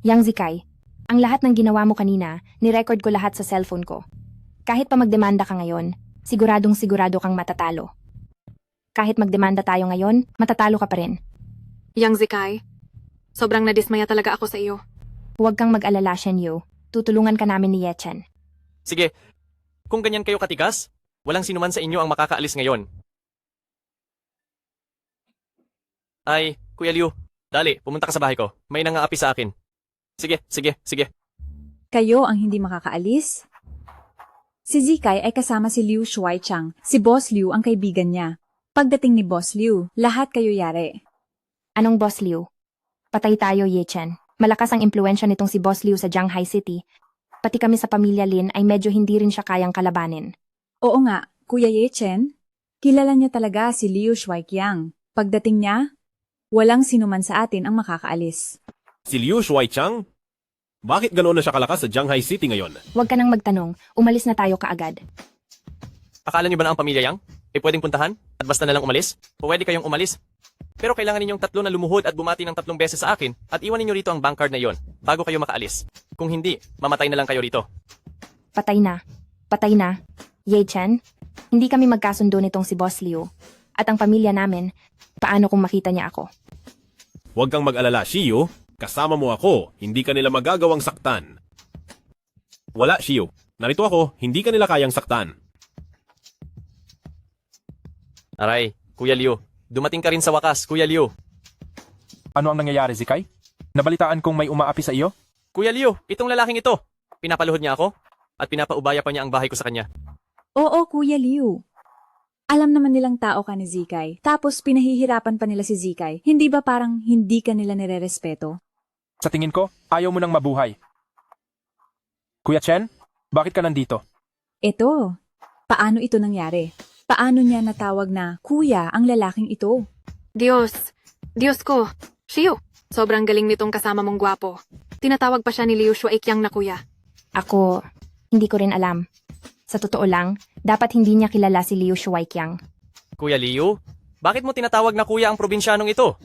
Yang Zikay, ang lahat ng ginawa mo kanina, nirecord ko lahat sa cellphone ko. Kahit pa magdemanda ka ngayon, siguradong sigurado kang matatalo. Kahit magdemanda tayo ngayon, matatalo ka pa rin. Yang Zikay, sobrang nadismaya talaga ako sa iyo. Huwag kang mag-alala, Shen Yu. Tutulungan ka namin ni Yechen. Sige, kung ganyan kayo katigas, walang sinuman sa inyo ang makakaalis ngayon. Ay, Kuya Liu, dali, pumunta ka sa bahay ko. May nangaapi sa akin. Sige, sige, sige. Kayo ang hindi makakaalis? Si Zikay ay kasama si Liu Shuaichang. Si Boss Liu ang kaibigan niya. Pagdating ni Boss Liu, lahat kayo yari. Anong Boss Liu? Patay tayo, Yechen. Malakas ang impluensya nitong si Boss Liu sa Shanghai City. Pati kami sa pamilya Lin ay medyo hindi rin siya kayang kalabanin. Oo nga, Kuya Yechen. Kilala niya talaga si Liu Shuaiqiang. Pagdating niya, walang sinuman sa atin ang makakaalis. Si Liu Shuaichang? Bakit ganoon na siya kalakas sa Shanghai City ngayon? Huwag ka nang magtanong, umalis na tayo kaagad. Akala niyo ba na ang pamilya Yang? Pwedeng puntahan? At basta na lang umalis? Pwede kayong umalis? Pero kailangan ninyong tatlo na lumuhod at bumati ng 3 beses sa akin at iwan ninyo rito ang bank card na yon bago kayo makaalis. Kung hindi, mamatay na lang kayo rito. Patay na. Patay na. Yechen, hindi kami magkasundo nitong si Boss Liu. At ang pamilya namin, paano kung makita niya ako? Huwag kang mag-alala, Shiyu. Kasama mo ako, hindi ka nila magagawang saktan. Wala, Shiyu. Narito ako, hindi ka nila kayang saktan. Aray, Kuya Liu. Dumating ka rin sa wakas, Kuya Liu. Ano ang nangyayari, Zikay? Nabalitaan kong may umaapi sa iyo? Kuya Liu, itong lalaking ito. Pinapaluhod niya ako at pinapaubaya pa niya ang bahay ko sa kanya. Oo, Kuya Liu. Alam naman nilang tao ka ni Zikay, tapos pinahihirapan pa nila si Zikay. Hindi ba parang hindi ka nila nirerespeto? Sa tingin ko, ayaw mo nang mabuhay. Kuya Chen, bakit ka nandito? Ito, paano ito nangyari? Paano niya natawag na kuya ang lalaking ito? Diyos ko, Shiyu, sobrang galing nitong kasama mong gwapo. Tinatawag pa siya ni Liu Shuaiqiang na kuya. Ako, hindi ko rin alam. Sa totoo lang, dapat hindi niya kilala si Liu Shuaiqiang. Kuya Liu, bakit mo tinatawag na kuya ang probinsyanong ito?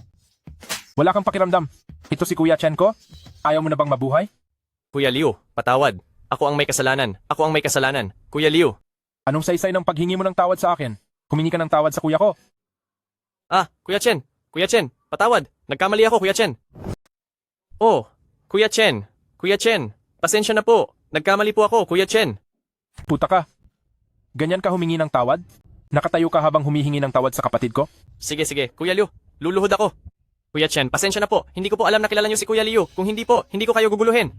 Wala kang pakiramdam. Ito si Kuya Chen ko? Ayaw mo na bang mabuhay? Kuya Liu, patawad. Ako ang may kasalanan. Ako ang may kasalanan. Kuya Liu. Anong saysay ng paghingi mo ng tawad sa akin? Humingi ka ng tawad sa kuya ko. Ah, Kuya Chen. Kuya Chen, patawad. Nagkamali ako, Kuya Chen. Oh, Kuya Chen. Kuya Chen, pasensya na po. Nagkamali po ako, Kuya Chen. Puta ka. Ganyan ka humingi ng tawad? Nakatayo ka habang humihingi ng tawad sa kapatid ko? Sige, sige. Kuya Liu, luluhod ako. Kuya Chen, pasensya na po. Hindi ko po alam na kilala niyo si Kuya Liu. Kung hindi po, hindi ko kayo guguluhin.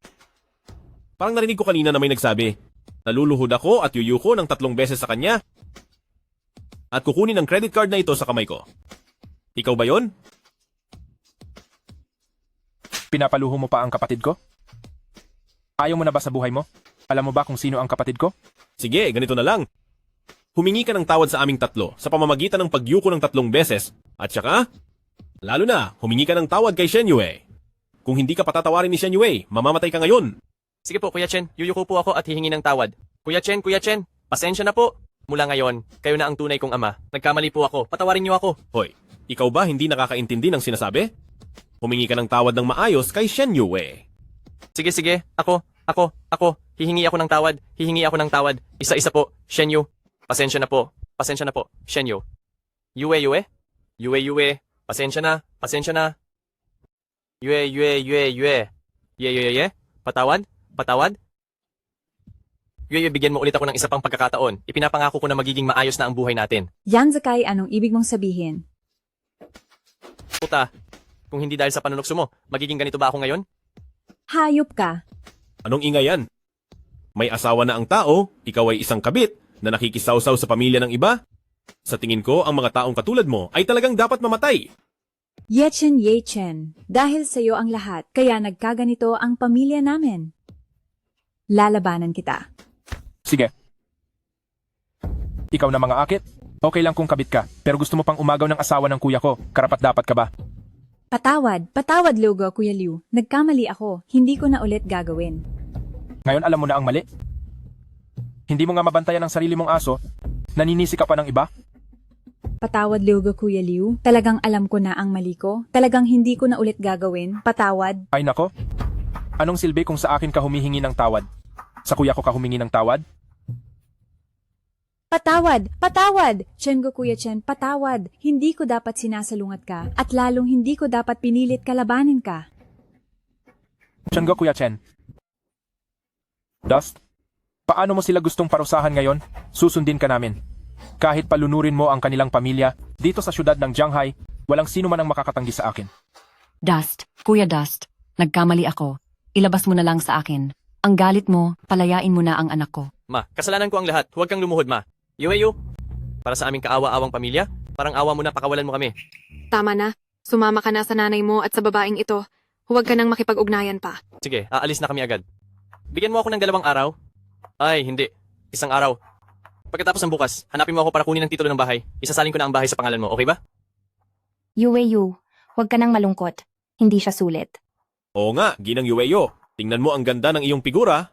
Parang narinig ko kanina na may nagsabi, naluluhod ako at yuyuko ng 3 beses sa kanya at kukunin ang credit card na ito sa kamay ko. Ikaw ba yon? Pinapaluho mo pa ang kapatid ko? Ayaw mo na ba sa buhay mo? Alam mo ba kung sino ang kapatid ko? Sige, ganito na lang. Humingi ka ng tawad sa aming 3 sa pamamagitan ng pagyuko ng 3 beses at saka, lalo na, humingi ka ng tawad kay Shen Yue. Kung hindi ka patatawarin ni Shen Yue, mamamatay ka ngayon. Sige po, Kuya Chen, yuyuko po ako at hihingi ng tawad. Kuya Chen, pasensya na po. Mula ngayon, kayo na ang tunay kong ama. Nagkamali po ako. Patawarin niyo ako. Hoy, ikaw ba hindi nakakaintindi ng sinasabi? Humingi ka ng tawad ng maayos kay Shen Yue. Sige, sige. Ako. Hihingi ako ng tawad. Hihingi ako ng tawad. Isa-isa po. Shen Yu. Pasensya na po. Pasensya na po. Shen Yu. Yue. Yue. Pasensya na. Yue. Ye. Patawad? Yue, bigyan mo ulit ako ng isa pang pagkakataon. Ipinapangako ko na magiging maayos na ang buhay natin. Yang Zikay, anong ibig mong sabihin? Puta, kung hindi dahil sa panunokso mo, magiging ganito ba ako ngayon? Hayop ka. Anong ingay yan? May asawa na ang tao, ikaw ay isang kabit na nakikisawsaw sa pamilya ng iba? Sa tingin ko, ang mga taong katulad mo ay talagang dapat mamatay. Yechen, dahil sa'yo ang lahat, kaya nagkaganito ang pamilya namin. Lalabanan kita. Sige. Ikaw na mga akit? Okay lang kung kabit ka, pero gusto mo pang umagaw ng asawa ng kuya ko. Karapat-dapat ka ba? Patawad, Logo, Kuya Liu. Nagkamali ako. Hindi ko na ulit gagawin. Ngayon alam mo na ang mali. Hindi mo nga mabantayan ang sarili mong aso, naninisi ka pa ng iba? Patawad, Logo, Kuya Liu. Talagang alam ko na ang mali ko. Talagang hindi ko na ulit gagawin. Patawad. Ay nako, anong silbi kung sa akin ka humihingi ng tawad? Sa kuya ko ka humingi ng tawad? Patawad! Chen ko, Kuya Chen, patawad. Hindi ko dapat sinasalungat ka at lalong hindi ko dapat pinilit kalabanin ka. Tiyan ko, Kuya Chen. Dust, paano mo sila gustong parusahan ngayon? Susundin ka namin. Kahit palunurin mo ang kanilang pamilya, dito sa syudad ng Shanghai, walang sino man ang makakatanggi sa akin. Dust, Kuya Dust, nagkamali ako. Ilabas mo na lang sa akin. Ang galit mo, palayain mo na ang anak ko. Ma, kasalanan ko ang lahat. Huwag kang lumuhod, ma. Yueyu, para sa aming kaawa-awang pamilya, parang awa mo na pakawalan mo kami. Tama na. Sumama ka na sa nanay mo at sa babaeng ito. Huwag ka nang makipag-ugnayan pa. Sige, aalis na kami agad. Bigyan mo ako ng 2 araw. Ay, hindi. 1 araw. Pagkatapos ng bukas, hanapin mo ako para kunin ang titulo ng bahay. Isasalin ko na ang bahay sa pangalan mo, okay ba? Yueyu, huwag ka nang malungkot. Hindi siya sulit. Oo nga, Ginang Yueyo. Tingnan mo ang ganda ng iyong figura.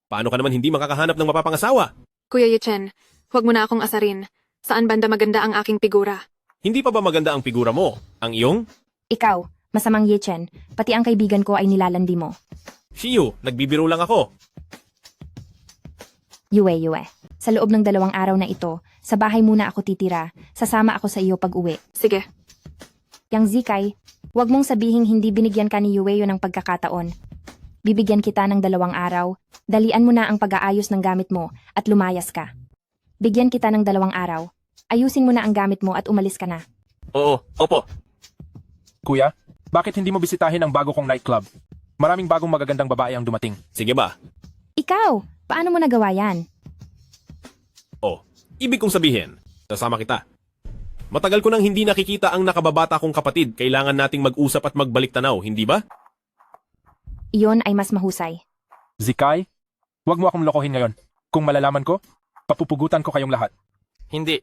Paano ka naman hindi makakahanap ng mapapangasawa? Kuya Yechen, huwag mo na akong asarin. Saan banda maganda ang aking figura? Hindi pa ba maganda ang figura mo? Ang iyong? Ikaw, masamang Yechen, pati ang kaibigan ko ay nilalandi mo. Shiyu, nagbibiro lang ako. Yue, sa loob ng 2 araw na ito, sa bahay muna ako titira. Sasama ako sa iyo pag-uwi. Sige. Yang Zikai, huwag mong sabihing hindi binigyan ka ni Yueyo ng pagkakataon. Bibigyan kita ng 2 araw, dalian mo na ang pag-aayos ng gamit mo at lumayas ka. Bigyan kita ng 2 araw, ayusin mo na ang gamit mo at umalis ka na. Oo, opo. Kuya, bakit hindi mo bisitahin ang bago kong nightclub? Maraming bagong magagandang babae ang dumating. Sige ba? Ikaw, paano mo nagawa yan? Oh, ibig kong sabihin, sasama kita. Matagal ko nang hindi nakikita ang nakababata kong kapatid. Kailangan nating mag-usap at magbalik tanaw, hindi ba? Iyon ay mas mahusay. Zikai, huwag mo akong lokohin ngayon. Kung malalaman ko, papupugutan ko kayong lahat. Hindi.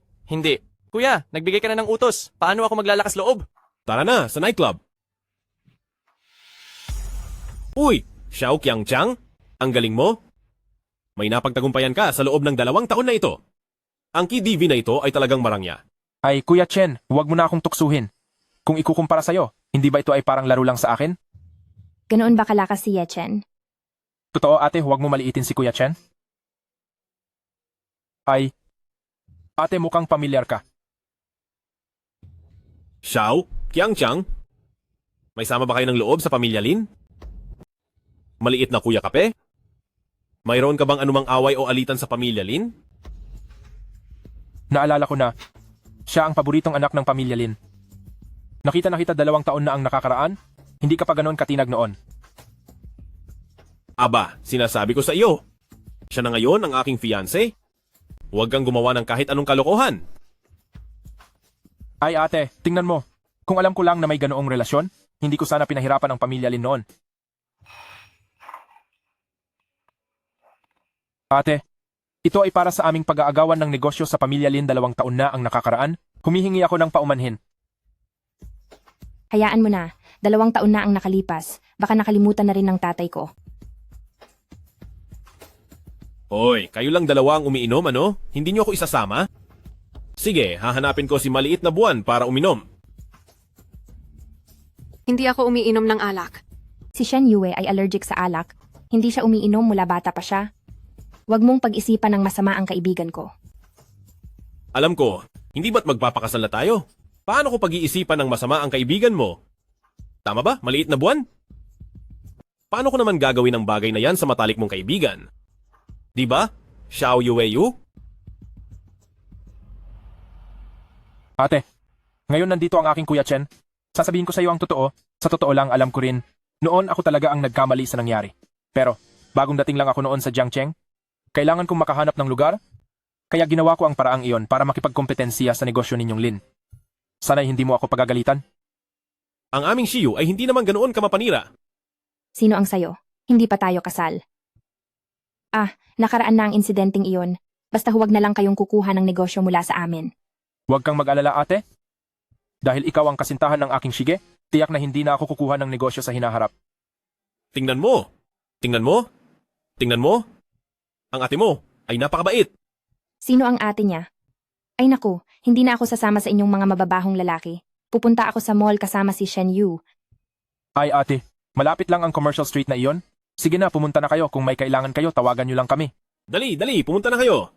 Kuya, nagbigay ka na ng utos. Paano ako maglalakas loob? Tara na, sa nightclub. Uy, Xiao Qiangchang, ang galing mo. May napagtagumpayan ka sa loob ng 2 taon na ito. Ang KDV na ito ay talagang marangya. Ay, Kuya Chen, huwag mo na akong tuksuhin. Kung ikukumpara sa'yo, hindi ba ito ay parang laro lang sa akin? Ganoon ba kalakas si Yechen? Totoo ate, huwag mo maliitin si Kuya Chen. Ay, ate mukhang pamilyar ka. Xiao Qiangchang, may sama ba kayo ng loob sa pamilya Lin? Maliit na Kuya Kape? Mayroon ka bang anumang away o alitan sa pamilya Lin? Naalala ko na, siya ang paboritong anak ng pamilya Lin. Nakita 2 taon na ang nakakaraan, hindi ka pa ganoon katinag noon. Aba, sinasabi ko sa iyo. Siya na ngayon ang aking fiancé. Huwag kang gumawa ng kahit anong kalokohan. Ay ate, tingnan mo. Kung alam ko lang na may ganoong relasyon, hindi ko sana pinahirapan ang pamilya Lin noon. Ate, ito ay para sa aming pag-aagawan ng negosyo sa pamilya Lin 2 taon na ang nakakaraan. Humihingi ako ng paumanhin. Hayaan mo na, 2 taon na ang nakalipas. Baka nakalimutan na rin ng tatay ko. Hoy, kayo lang 2 ang umiinom, ano? Hindi niyo ako isasama? Sige, hahanapin ko si Maliit na Buwan para uminom. Hindi ako umiinom ng alak. Si Shen Yue ay allergic sa alak. Hindi siya umiinom mula bata pa siya. Huwag mong pag-isipan ng masama ang kaibigan ko. Alam ko, hindi ba't magpapakasal na tayo? Paano ko pag-iisipan ng masama ang kaibigan mo? Tama ba, Maliit na Buwan? Paano ko naman gagawin ang bagay na yan sa matalik mong kaibigan? Di ba, Xiao Yueyu? Ate, ngayon nandito ang aking Kuya Chen. Sasabihin ko sa iyo ang totoo. Sa totoo lang alam ko rin, noon ako talaga ang nagkamali sa nangyari. Pero, bagong dating lang ako noon sa Jiangcheng. Kailangan kong makahanap ng lugar Kaya ginawa ko ang paraang iyon para makipagkompetensiya sa negosyo ninyong Lin. Sana'y hindi mo ako pagagalitan. Ang aming Shiyu ay hindi naman ganoon kamapanira. Sino ang sayo? Hindi pa tayo kasal. Nakaraan na ang insidenteng iyon. Basta huwag na lang kayong kukuha ng negosyo mula sa amin. Huwag kang mag-alala, ate. Dahil ikaw ang kasintahan ng aking Shige, tiyak na hindi na ako kukuha ng negosyo sa hinaharap. Tingnan mo. Tingnan mo. Tingnan mo. Ang ate mo ay napakabait. Sino ang ate niya? Ay naku, hindi na ako sasama sa inyong mga mababahong lalaki. Pupunta ako sa mall kasama si Shen Yu. Ay ate, malapit lang ang commercial street na iyon. Sige na, pumunta na kayo. Kung may kailangan kayo, tawagan nyo lang kami. Dali, pumunta na kayo.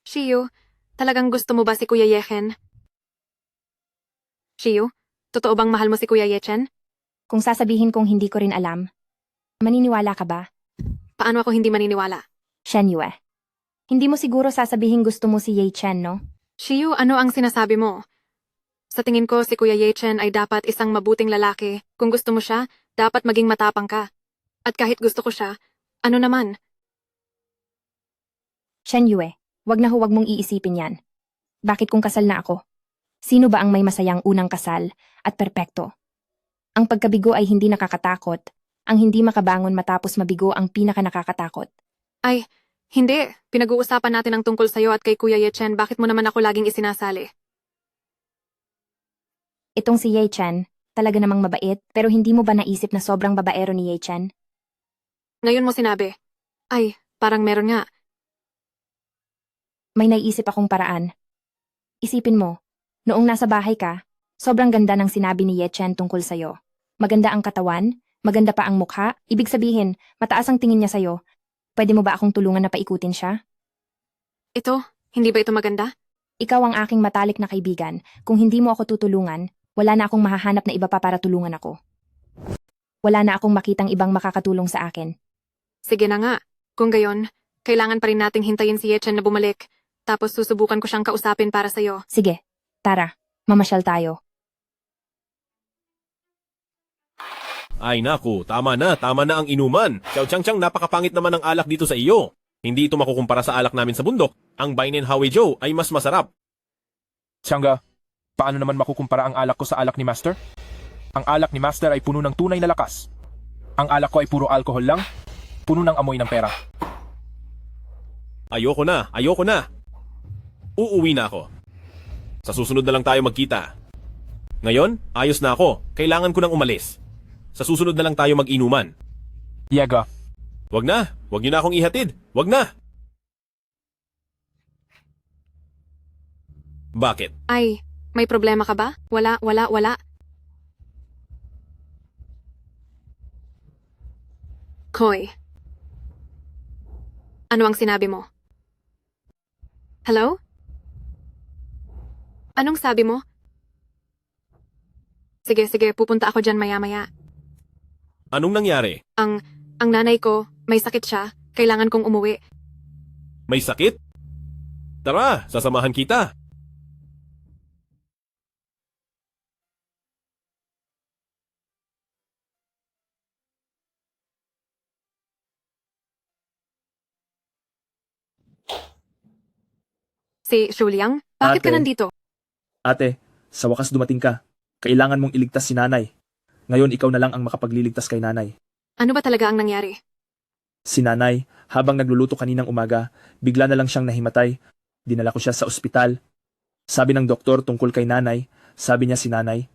Shiyu, talagang gusto mo ba si Kuya Yechen? Shiyu, totoo bang mahal mo si Kuya Yechen? Kung sasabihin kong hindi ko rin alam, maniniwala ka ba? Paano ako hindi maniniwala? Shen Yu Hindi mo siguro sasabihin gusto mo si Ye Chen, no? Shiyu, ano ang sinasabi mo? Sa tingin ko, si Kuya Yechen ay dapat isang mabuting lalaki. Kung gusto mo siya, dapat maging matapang ka. At kahit gusto ko siya, ano naman? Shen Yu wag na huwag mong iisipin yan. Bakit kung kasal na ako? Sino ba ang may masayang unang kasal at perpekto? Ang pagkabigo ay hindi nakakatakot. Ang hindi makabangon matapos mabigo ang pinaka nakakatakot. Ay, hindi. Pinag-uusapan natin ang tungkol sa'yo at kay Kuya Yechen. Bakit mo naman ako laging isinasali? Itong si Ye Chen, talaga namang mabait, pero hindi mo ba naisip na sobrang babaero ni Ye Chen? Ngayon mo sinabi. Ay, parang meron nga. May naisip akong paraan. Isipin mo, noong nasa bahay ka, sobrang ganda ng sinabi ni Ye Chen tungkol sa'yo. Maganda ang katawan, maganda pa ang mukha, ibig sabihin, mataas ang tingin niya sa'yo. Pwede mo ba akong tulungan na paikutin siya? Ito, hindi ba ito maganda? Ikaw ang aking matalik na kaibigan. Kung hindi mo ako tutulungan, wala na akong mahahanap na iba pa para tulungan ako. Wala na akong makitang ibang makakatulong sa akin. Sige na nga. Kung gayon, kailangan pa rin nating hintayin si Yechen na bumalik. Tapos susubukan ko siyang kausapin para sa'yo. Sige, tara, mamasyal tayo. Ay naku, tama na ang inuman. Xiao Changchang, napakapangit naman ng alak dito sa iyo. Hindi ito makukumpara sa alak namin sa bundok. Ang Bainin Haweijo ay mas masarap. Xiangga, paano naman makukumpara ang alak ko sa alak ni Master? Ang alak ni Master ay puno ng tunay na lakas. Ang alak ko ay puro alcohol lang, puno ng amoy ng pera. Ayoko na. Uuwi na ako. Sa susunod na lang tayo magkita. Ngayon, ayos na ako. Kailangan ko nang umalis. Sa susunod na lang tayo mag-inuman. Yega. Wag na. Wag niyo na akong ihatid. Wag na. Bakit? Ay, may problema ka ba? Wala. Koy. Ano ang sinabi mo? Hello? Anong sabi mo? Sige, pupunta ako dyan maya-maya. Anong nangyari? Ang nanay ko, may sakit siya. Kailangan kong umuwi. May sakit? Tara, sasamahan kita. Si Shuliang, bakit ka Ate. nandito? Ate, sa wakas dumating ka. Kailangan mong iligtas si nanay. Ngayon ikaw na lang ang makapagliligtas kay nanay. Ano ba talaga ang nangyari? Si nanay, habang nagluluto kaninang umaga, bigla na lang siyang nahimatay. Dinala ko siya sa ospital. Sabi ng doktor tungkol kay nanay, sabi niya si nanay.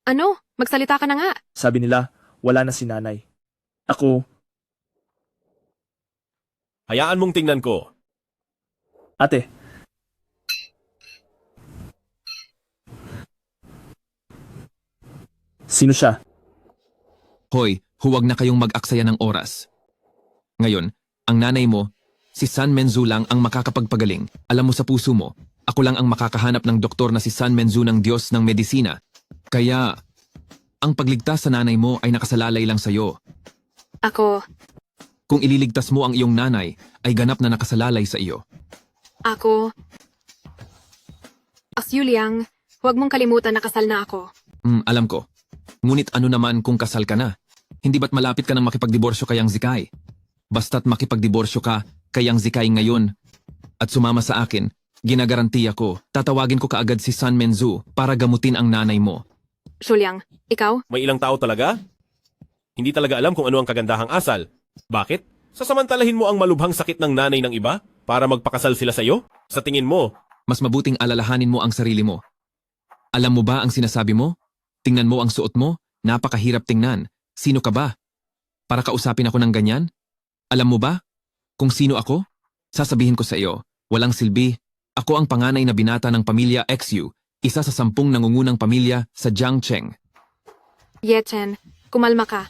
Ano? Magsalita ka na nga. Sabi nila, wala na si nanay. Ako, Hayaan mong tingnan ko. ate, sino siya? Hoy, huwag na kayong mag-aksaya ng oras. Ngayon, ang nanay mo, si San Menzu lang ang makakapagpagaling. Alam mo sa puso mo, ako lang ang makakahanap ng doktor na si San Menzu ng Diyos ng Medisina. Kaya, ang pagligtas sa nanay mo ay nakasalalay lang sa'yo. Ako, Kung ililigtas mo ang iyong nanay, ay ganap na nakasalalay sa iyo. Shuliang, huwag mong kalimutan na kasal na ako. Alam ko. Ngunit ano naman kung kasal ka na? Hindi ba't malapit ka nang makipagdiborsyo kay Yang Zikai? Basta't makipagdiborsyo ka kay Yang Zikai ngayon at sumama sa akin, ginagarantiya ko, tatawagin ko kaagad si San Menzu para gamutin ang nanay mo. Shuliang, ikaw? May ilang tao talaga? Hindi talaga alam kung ano ang kagandahang asal. Bakit? Sasamantalahin mo ang malubhang sakit ng nanay ng iba para magpakasal sila sa'yo? Sa tingin mo, Mas mabuting alalahanin mo ang sarili mo. Alam mo ba ang sinasabi mo? Tingnan mo ang suot mo, napakahirap tingnan. Sino ka ba? Para kausapin ako ng ganyan? Alam mo ba? Kung sino ako? Sasabihin ko sa iyo, walang silbi. Ako ang panganay na binata ng pamilya XU, isa sa 10 nangungunang pamilya sa Jiangcheng. Ye Chen, kumalma ka.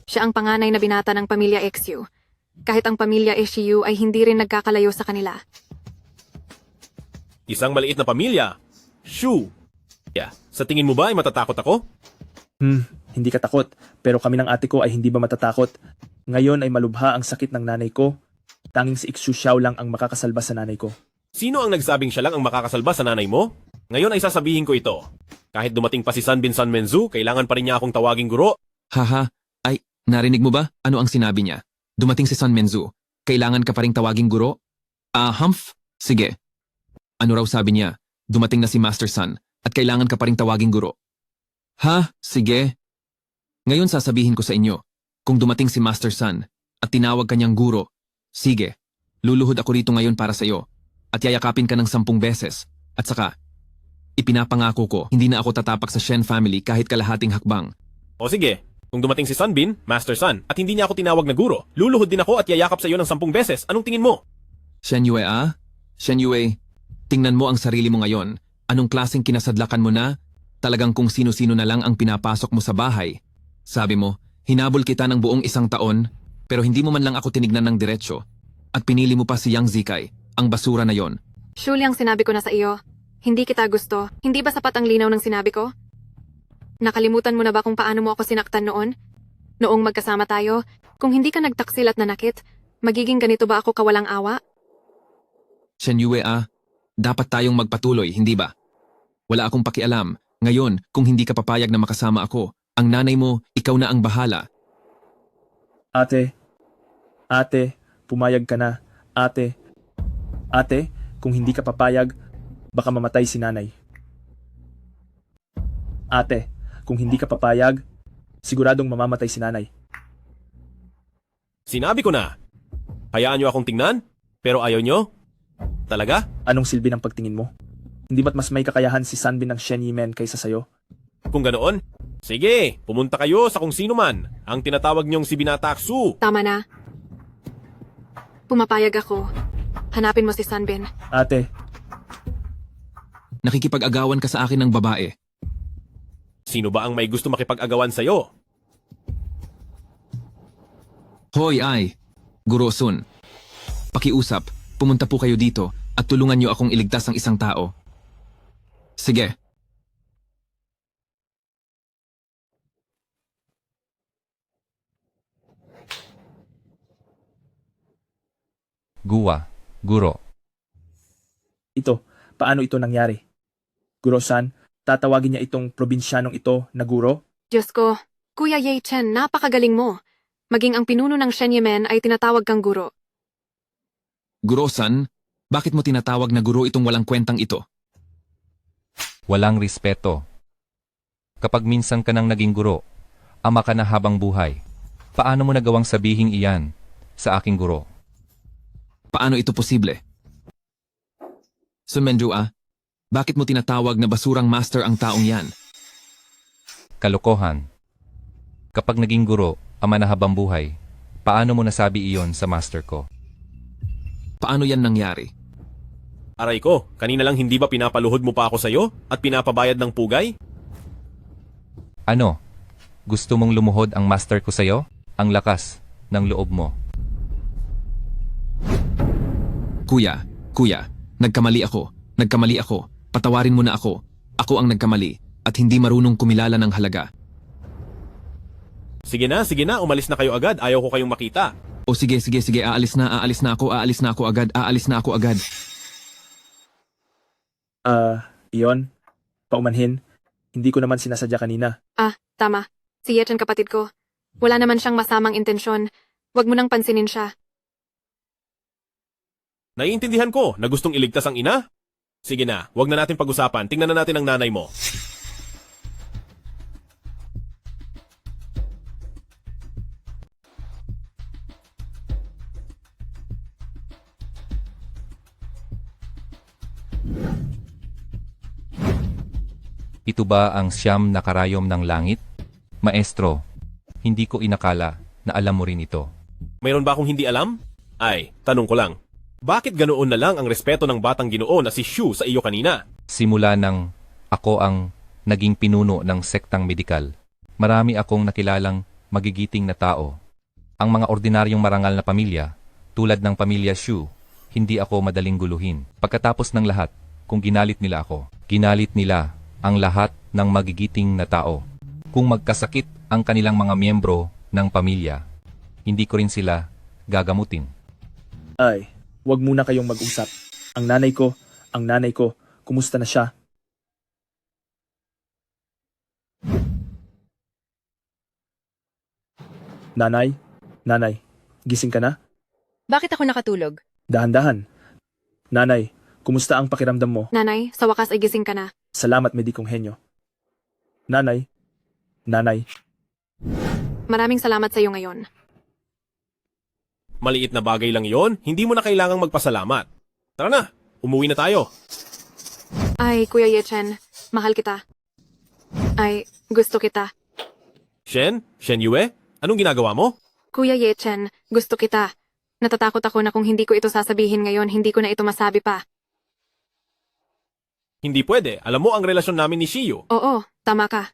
Siya ang panganay na binata ng pamilya XU. Kahit ang pamilya XU ay hindi rin nagkakalayo sa kanila. isang maliit na pamilya. Shu. Sa tingin mo ba ay matatakot ako? Hindi ka takot, pero kami ng ate ko ay hindi ba matatakot? Ngayon ay malubha ang sakit ng nanay ko. Tanging si Xu Xiao lang ang makakasalba sa nanay ko. Sino ang nagsabing siya lang ang makakasalba sa nanay mo? Ngayon ay sasabihin ko ito. Kahit dumating pa si San Bin San Menzu, kailangan pa rin niya akong tawaging guro. Haha, ay, narinig mo ba? Ano ang sinabi niya? Dumating si San Menzu. Kailangan ka pa ring tawaging guro? Humph? Sige. Ano raw sabi niya? Dumating na si Master Sun at kailangan ka pa ring tawaging guro. Ha? Sige. Ngayon sasabihin ko sa inyo, kung dumating si Master Sun at tinawag kanyang guro, sige, luluhod ako rito ngayon para sa iyo at yayakapin ka ng 10 beses. At saka, ipinapangako ko, hindi na ako tatapak sa Shen family kahit kalahating hakbang. O sige, kung dumating si Sun Bin, Master Sun, at hindi niya ako tinawag na guro, luluhod din ako at yayakap sa iyo ng 10 beses. Anong tingin mo? Shen Yue Shen Yue, tingnan mo ang sarili mo ngayon. Anong klaseng kinasadlakan mo na? Talagang kung sino-sino na lang ang pinapasok mo sa bahay. Sabi mo, hinabol kita ng buong 1 taon, pero hindi mo man lang ako tinignan ng diretsyo. At pinili mo pa si Yang Zikai, ang basura na yon. Shuliang, sinabi ko na sa iyo. Hindi kita gusto. Hindi ba sapat ang linaw ng sinabi ko? Nakalimutan mo na ba kung paano mo ako sinaktan noon? Noong magkasama tayo, kung hindi ka nagtaksil at nanakit, magiging ganito ba ako kawalang awa? Shen Yue dapat tayong magpatuloy, hindi ba? Wala akong pakialam. Ngayon, kung hindi ka papayag na makasama ako, ang nanay mo, ikaw na ang bahala. Ate, pumayag ka na. Ate, kung hindi ka papayag, baka mamatay si nanay. Ate, kung hindi ka papayag, siguradong mamamatay si nanay. Sinabi ko na. Hayaan niyo akong tingnan, pero ayaw niyo? Talaga? Anong silbi ng pagtingin mo? Hindi ba't mas may kakayahan si Sanbin ng Shen Yimen kaysa sayo? Kung ganoon, sige, pumunta kayo sa kung sino man ang tinatawag niyong si Binata Xu. Tama na. Pumapayag ako. Hanapin mo si Sanbin. Ate, Nakikipag-agawan ka sa akin ng babae. Sino ba ang may gusto makipag-agawan sa'yo? Hoy Guro Sun. Pakiusap, pumunta po kayo dito at tulungan niyo akong iligtas ang isang tao. Sige. Guro. ito, paano ito nangyari? Guro-san, tatawagin niya itong probinsyanong ito na guro? Diyos ko, Kuya Ye Chen, napakagaling mo. Maging ang pinuno ng Shen Yemen ay tinatawag kang guro. Guro-san, bakit mo tinatawag na guro itong walang kwentang ito? Walang respeto. Kapag minsan ka nang naging guro, ama ka na habang buhay. Paano mo nagawang sabihing iyan sa aking guro? Paano ito posible? Sun Menju bakit mo tinatawag na basurang master ang taong yan? Kalokohan. Kapag naging guro, ama na habang buhay, paano mo nasabi iyon sa master ko? Paano yan nangyari? Aray ko, kanina lang hindi ba pinapaluhod mo pa ako sa'yo at pinapabayad ng pugay? Ano? Gusto mong lumuhod ang master ko sa'yo? Ang lakas ng loob mo. Kuya, nagkamali ako. Patawarin mo na ako. Ako ang nagkamali at hindi marunong kumilala ng halaga. Sige na, umalis na kayo agad. Ayaw ko kayong makita. O sige, aalis na ako agad. Iyon, paumanhin. Hindi ko naman sinasadya kanina. Tama. Si Ye Chen kapatid ko. Wala naman siyang masamang intensyon. Huwag mo nang pansinin siya. Naiintindihan ko na gustong iligtas ang ina. Sige na, wag na natin pag-usapan. Tingnan na natin ang nanay mo. Ito ba ang siyam na karayom ng langit? Maestro, hindi ko inakala na alam mo rin ito. Mayroon ba akong hindi alam? Ay, tanong ko lang. Bakit ganoon na lang ang respeto ng batang Ginoo na si Shu sa iyo kanina? Simula nang ako ang naging pinuno ng sektang medikal, marami akong nakilalang magigiting na tao. Ang mga ordinaryong marangal na pamilya, tulad ng pamilya Shu, hindi ako madaling guluhin. Pagkatapos ng lahat, kung ginalit nila ako, ginalit nila ang lahat ng magigiting na tao. Kung magkasakit ang kanilang mga miyembro ng pamilya, hindi ko rin sila gagamutin. Ay, wag muna kayong mag-usap. Ang nanay ko, kumusta na siya? Nanay, gising ka na? Bakit ako nakatulog? Dahan-dahan. Nanay, kumusta ang pakiramdam mo? Nanay, sa wakas ay gising ka na. Salamat, Medikong Henyo. Nanay. Maraming salamat sa iyo ngayon. Maliit na bagay lang yon, hindi mo na kailangang magpasalamat. Tara na, umuwi na tayo. Ay, Kuya Yechen, mahal kita. Ay, gusto kita. Shen Yue, anong ginagawa mo? Kuya Yechen, gusto kita. Natatakot ako na kung hindi ko ito sasabihin ngayon, hindi ko na ito masabi pa. Hindi pwede, alam mo ang relasyon namin ni Shiyu. Oo, tama ka.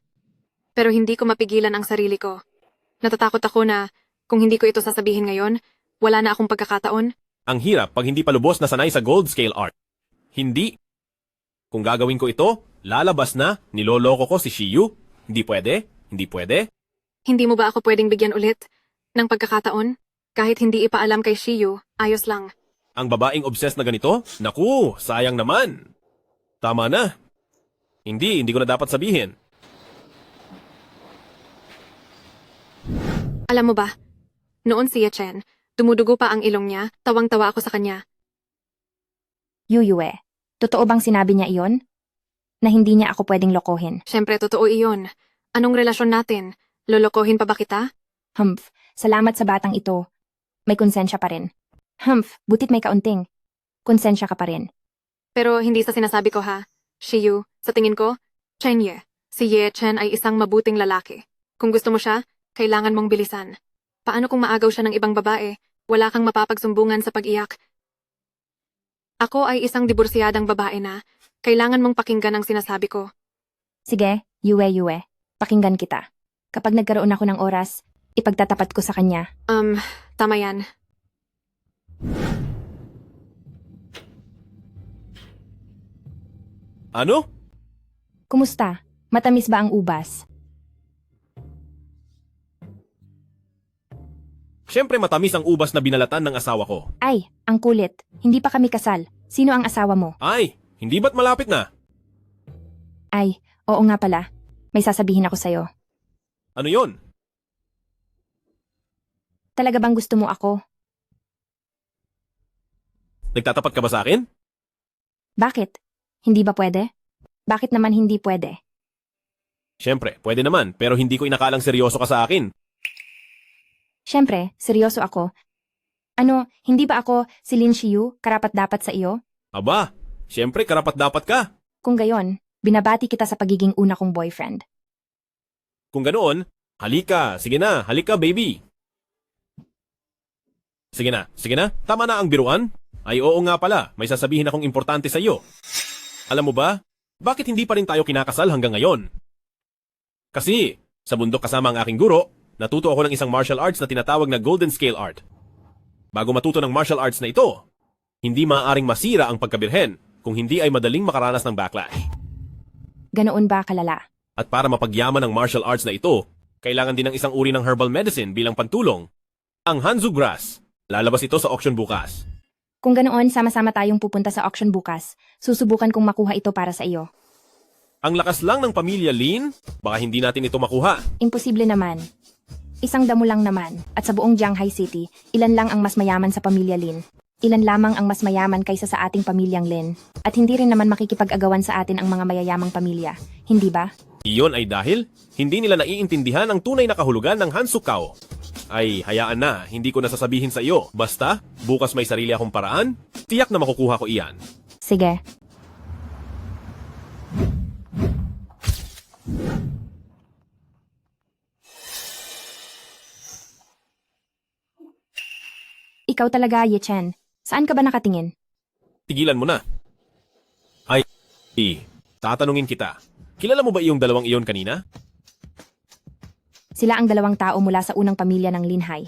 Pero hindi ko mapigilan ang sarili ko. Natatakot ako na kung hindi ko ito sasabihin ngayon, wala na akong pagkakataon. Ang hirap pag hindi pa lubos na sanay sa gold scale art. Hindi. Kung gagawin ko ito, lalabas na niloloko ko si Shiyu. Hindi pwede? Hindi mo ba ako pwedeng bigyan ulit ng pagkakataon? Kahit hindi ipaalam kay Shiyu, ayos lang. Ang babaeng obsessed na ganito? Naku, sayang naman. Tama na. Hindi ko na dapat sabihin. Alam mo ba, noon si Yechen, dumudugo pa ang ilong niya, tawang-tawa ako sa kanya. Yuyue, totoo bang sinabi niya iyon? Na hindi niya ako pwedeng lokohin. Siyempre, totoo iyon. Anong relasyon natin? Lolokohin pa ba kita? Salamat sa batang ito. May konsensya pa rin. Butit may kaunting. Konsensya ka pa rin. Pero hindi sa sinasabi ko ha. Shiyu, sa tingin ko, Chen Ye. Si Ye Chen ay isang mabuting lalaki. Kung gusto mo siya, kailangan mong bilisan. Paano kung maagaw siya ng ibang babae? Wala kang mapapagsumbungan sa pag-iyak. Ako ay isang diborsyadang babae na. Kailangan mong pakinggan ang sinasabi ko. Sige, Yue. Pakinggan kita. Kapag nagkaroon ako ng oras, ipagtatapat ko sa kanya. Tama yan. Ano? Kumusta? Matamis ba ang ubas? Siyempre matamis ang ubas na binalatan ng asawa ko. Ay, ang kulit. Hindi pa kami kasal. Sino ang asawa mo? Ay, hindi ba't malapit na? Ay, oo nga pala. May sasabihin ako sa'yo. Ano yon? Talaga bang gusto mo ako? Nagtatapat ka ba sa akin? Bakit? Hindi ba pwede? Bakit naman hindi pwede? Siyempre, pwede naman, pero hindi ko inakalang seryoso ka sa akin. Siyempre, seryoso ako. Ano, hindi ba ako si Lin Shiyu, karapat-dapat sa iyo? Aba, siyempre karapat-dapat ka. Kung gayon, binabati kita sa pagiging una kong boyfriend. Kung ganoon, halika, sige na, halika baby. Sige na, tama na ang biruan. Ay oo nga pala, may sasabihin akong importante sa iyo. Alam mo ba, bakit hindi pa rin tayo kinakasal hanggang ngayon? Kasi, sa bundok kasama ang aking guro, natuto ako ng isang martial arts na tinatawag na Golden Scale Art. Bago matuto ng martial arts na ito, hindi maaaring masira ang pagkabirhen kung hindi ay madaling makaranas ng backlash. Ganoon ba kalala? At para mapagyaman ang martial arts na ito, kailangan din ng isang uri ng herbal medicine bilang pantulong, ang Hanzu Grass. Lalabas ito sa auction bukas. Kung ganoon, sama-sama tayong pupunta sa auction bukas. Susubukan kong makuha ito para sa iyo. Ang lakas lang ng pamilya Lin, baka hindi natin ito makuha. Imposible naman. Isang damo lang naman, at sa buong Shanghai City, ilan lang ang mas mayaman sa pamilya Lin. Ilan lamang ang mas mayaman kaysa sa ating pamilyang Lin. At hindi rin naman makikipag-agawan sa atin ang mga mayayamang pamilya, hindi ba? Iyon ay dahil hindi nila naiintindihan ang tunay na kahulugan ng Hansukao. Ay, hayaan na, hindi ko nasasabihin sa iyo. Basta, bukas may sarili akong paraan, tiyak na makukuha ko iyan. Sige. Ikaw talaga, Ye Chen. Saan ka ba nakatingin? Tigilan mo na. Ay, tatanungin kita. Kilala mo ba iyong dalawang iyon kanina? Sila ang dalawang tao mula sa unang pamilya ng Linhai.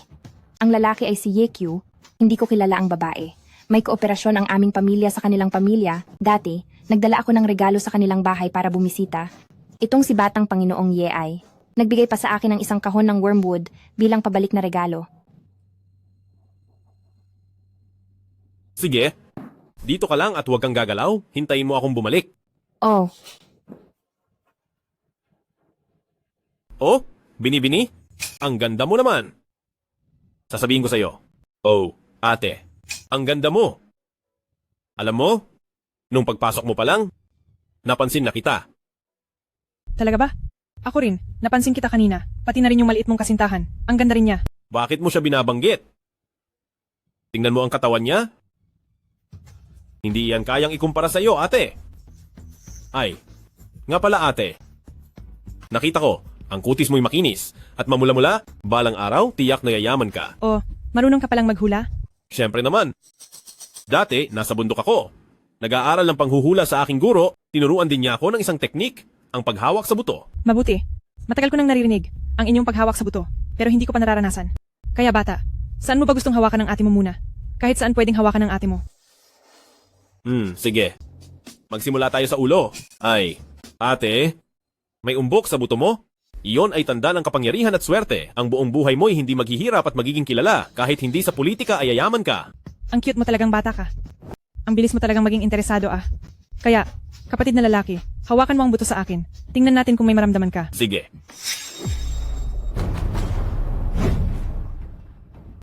Ang lalaki ay si Ye Qiu, hindi ko kilala ang babae. May kooperasyon ang aming pamilya sa kanilang pamilya. Dati, nagdala ako ng regalo sa kanilang bahay para bumisita. Itong si Batang Panginoong Ye ay nagbigay pa sa akin ng isang kahon ng wormwood bilang pabalik na regalo. Sige, dito ka lang at huwag kang gagalaw. Hintayin mo akong bumalik. Oh, Oh, binibini? Ang ganda mo naman. Sasabihin ko sa'yo. Oh, ate, ang ganda mo. Alam mo, nung pagpasok mo pa lang, napansin na kita. Talaga ba? Ako rin, napansin kita kanina. Pati na rin yung maliit mong kasintahan. Ang ganda rin niya. Bakit mo siya binabanggit? Tingnan mo ang katawan niya. Hindi yan kayang ikumpara sa iyo, ate. Ay, nga pala ate. Nakita ko, ang kutis mo'y makinis. At mamula-mula, balang araw, tiyak na yayaman ka. Oh, marunong ka palang maghula? Siyempre naman. Dati, nasa bundok ako. Nag-aaral ng panghuhula sa aking guro, tinuruan din niya ako ng isang teknik, ang paghawak sa buto. Mabuti. Matagal ko nang naririnig ang inyong paghawak sa buto, pero hindi ko pa nararanasan. Kaya bata, saan mo ba gustong hawakan ng ate mo muna? Kahit saan pwedeng hawakan ng ate mo. Sige. Magsimula tayo sa ulo. Ay, ate, may umbok sa buto mo? Iyon ay tanda ng kapangyarihan at swerte. Ang buong buhay mo'y hindi maghihirap at magiging kilala. Kahit hindi sa politika ay yayaman ka. Ang cute mo talagang bata ka. Ang bilis mo talagang maging interesado ah. Kaya, kapatid na lalaki, hawakan mo ang buto sa akin. Tingnan natin kung may maramdaman ka. Sige.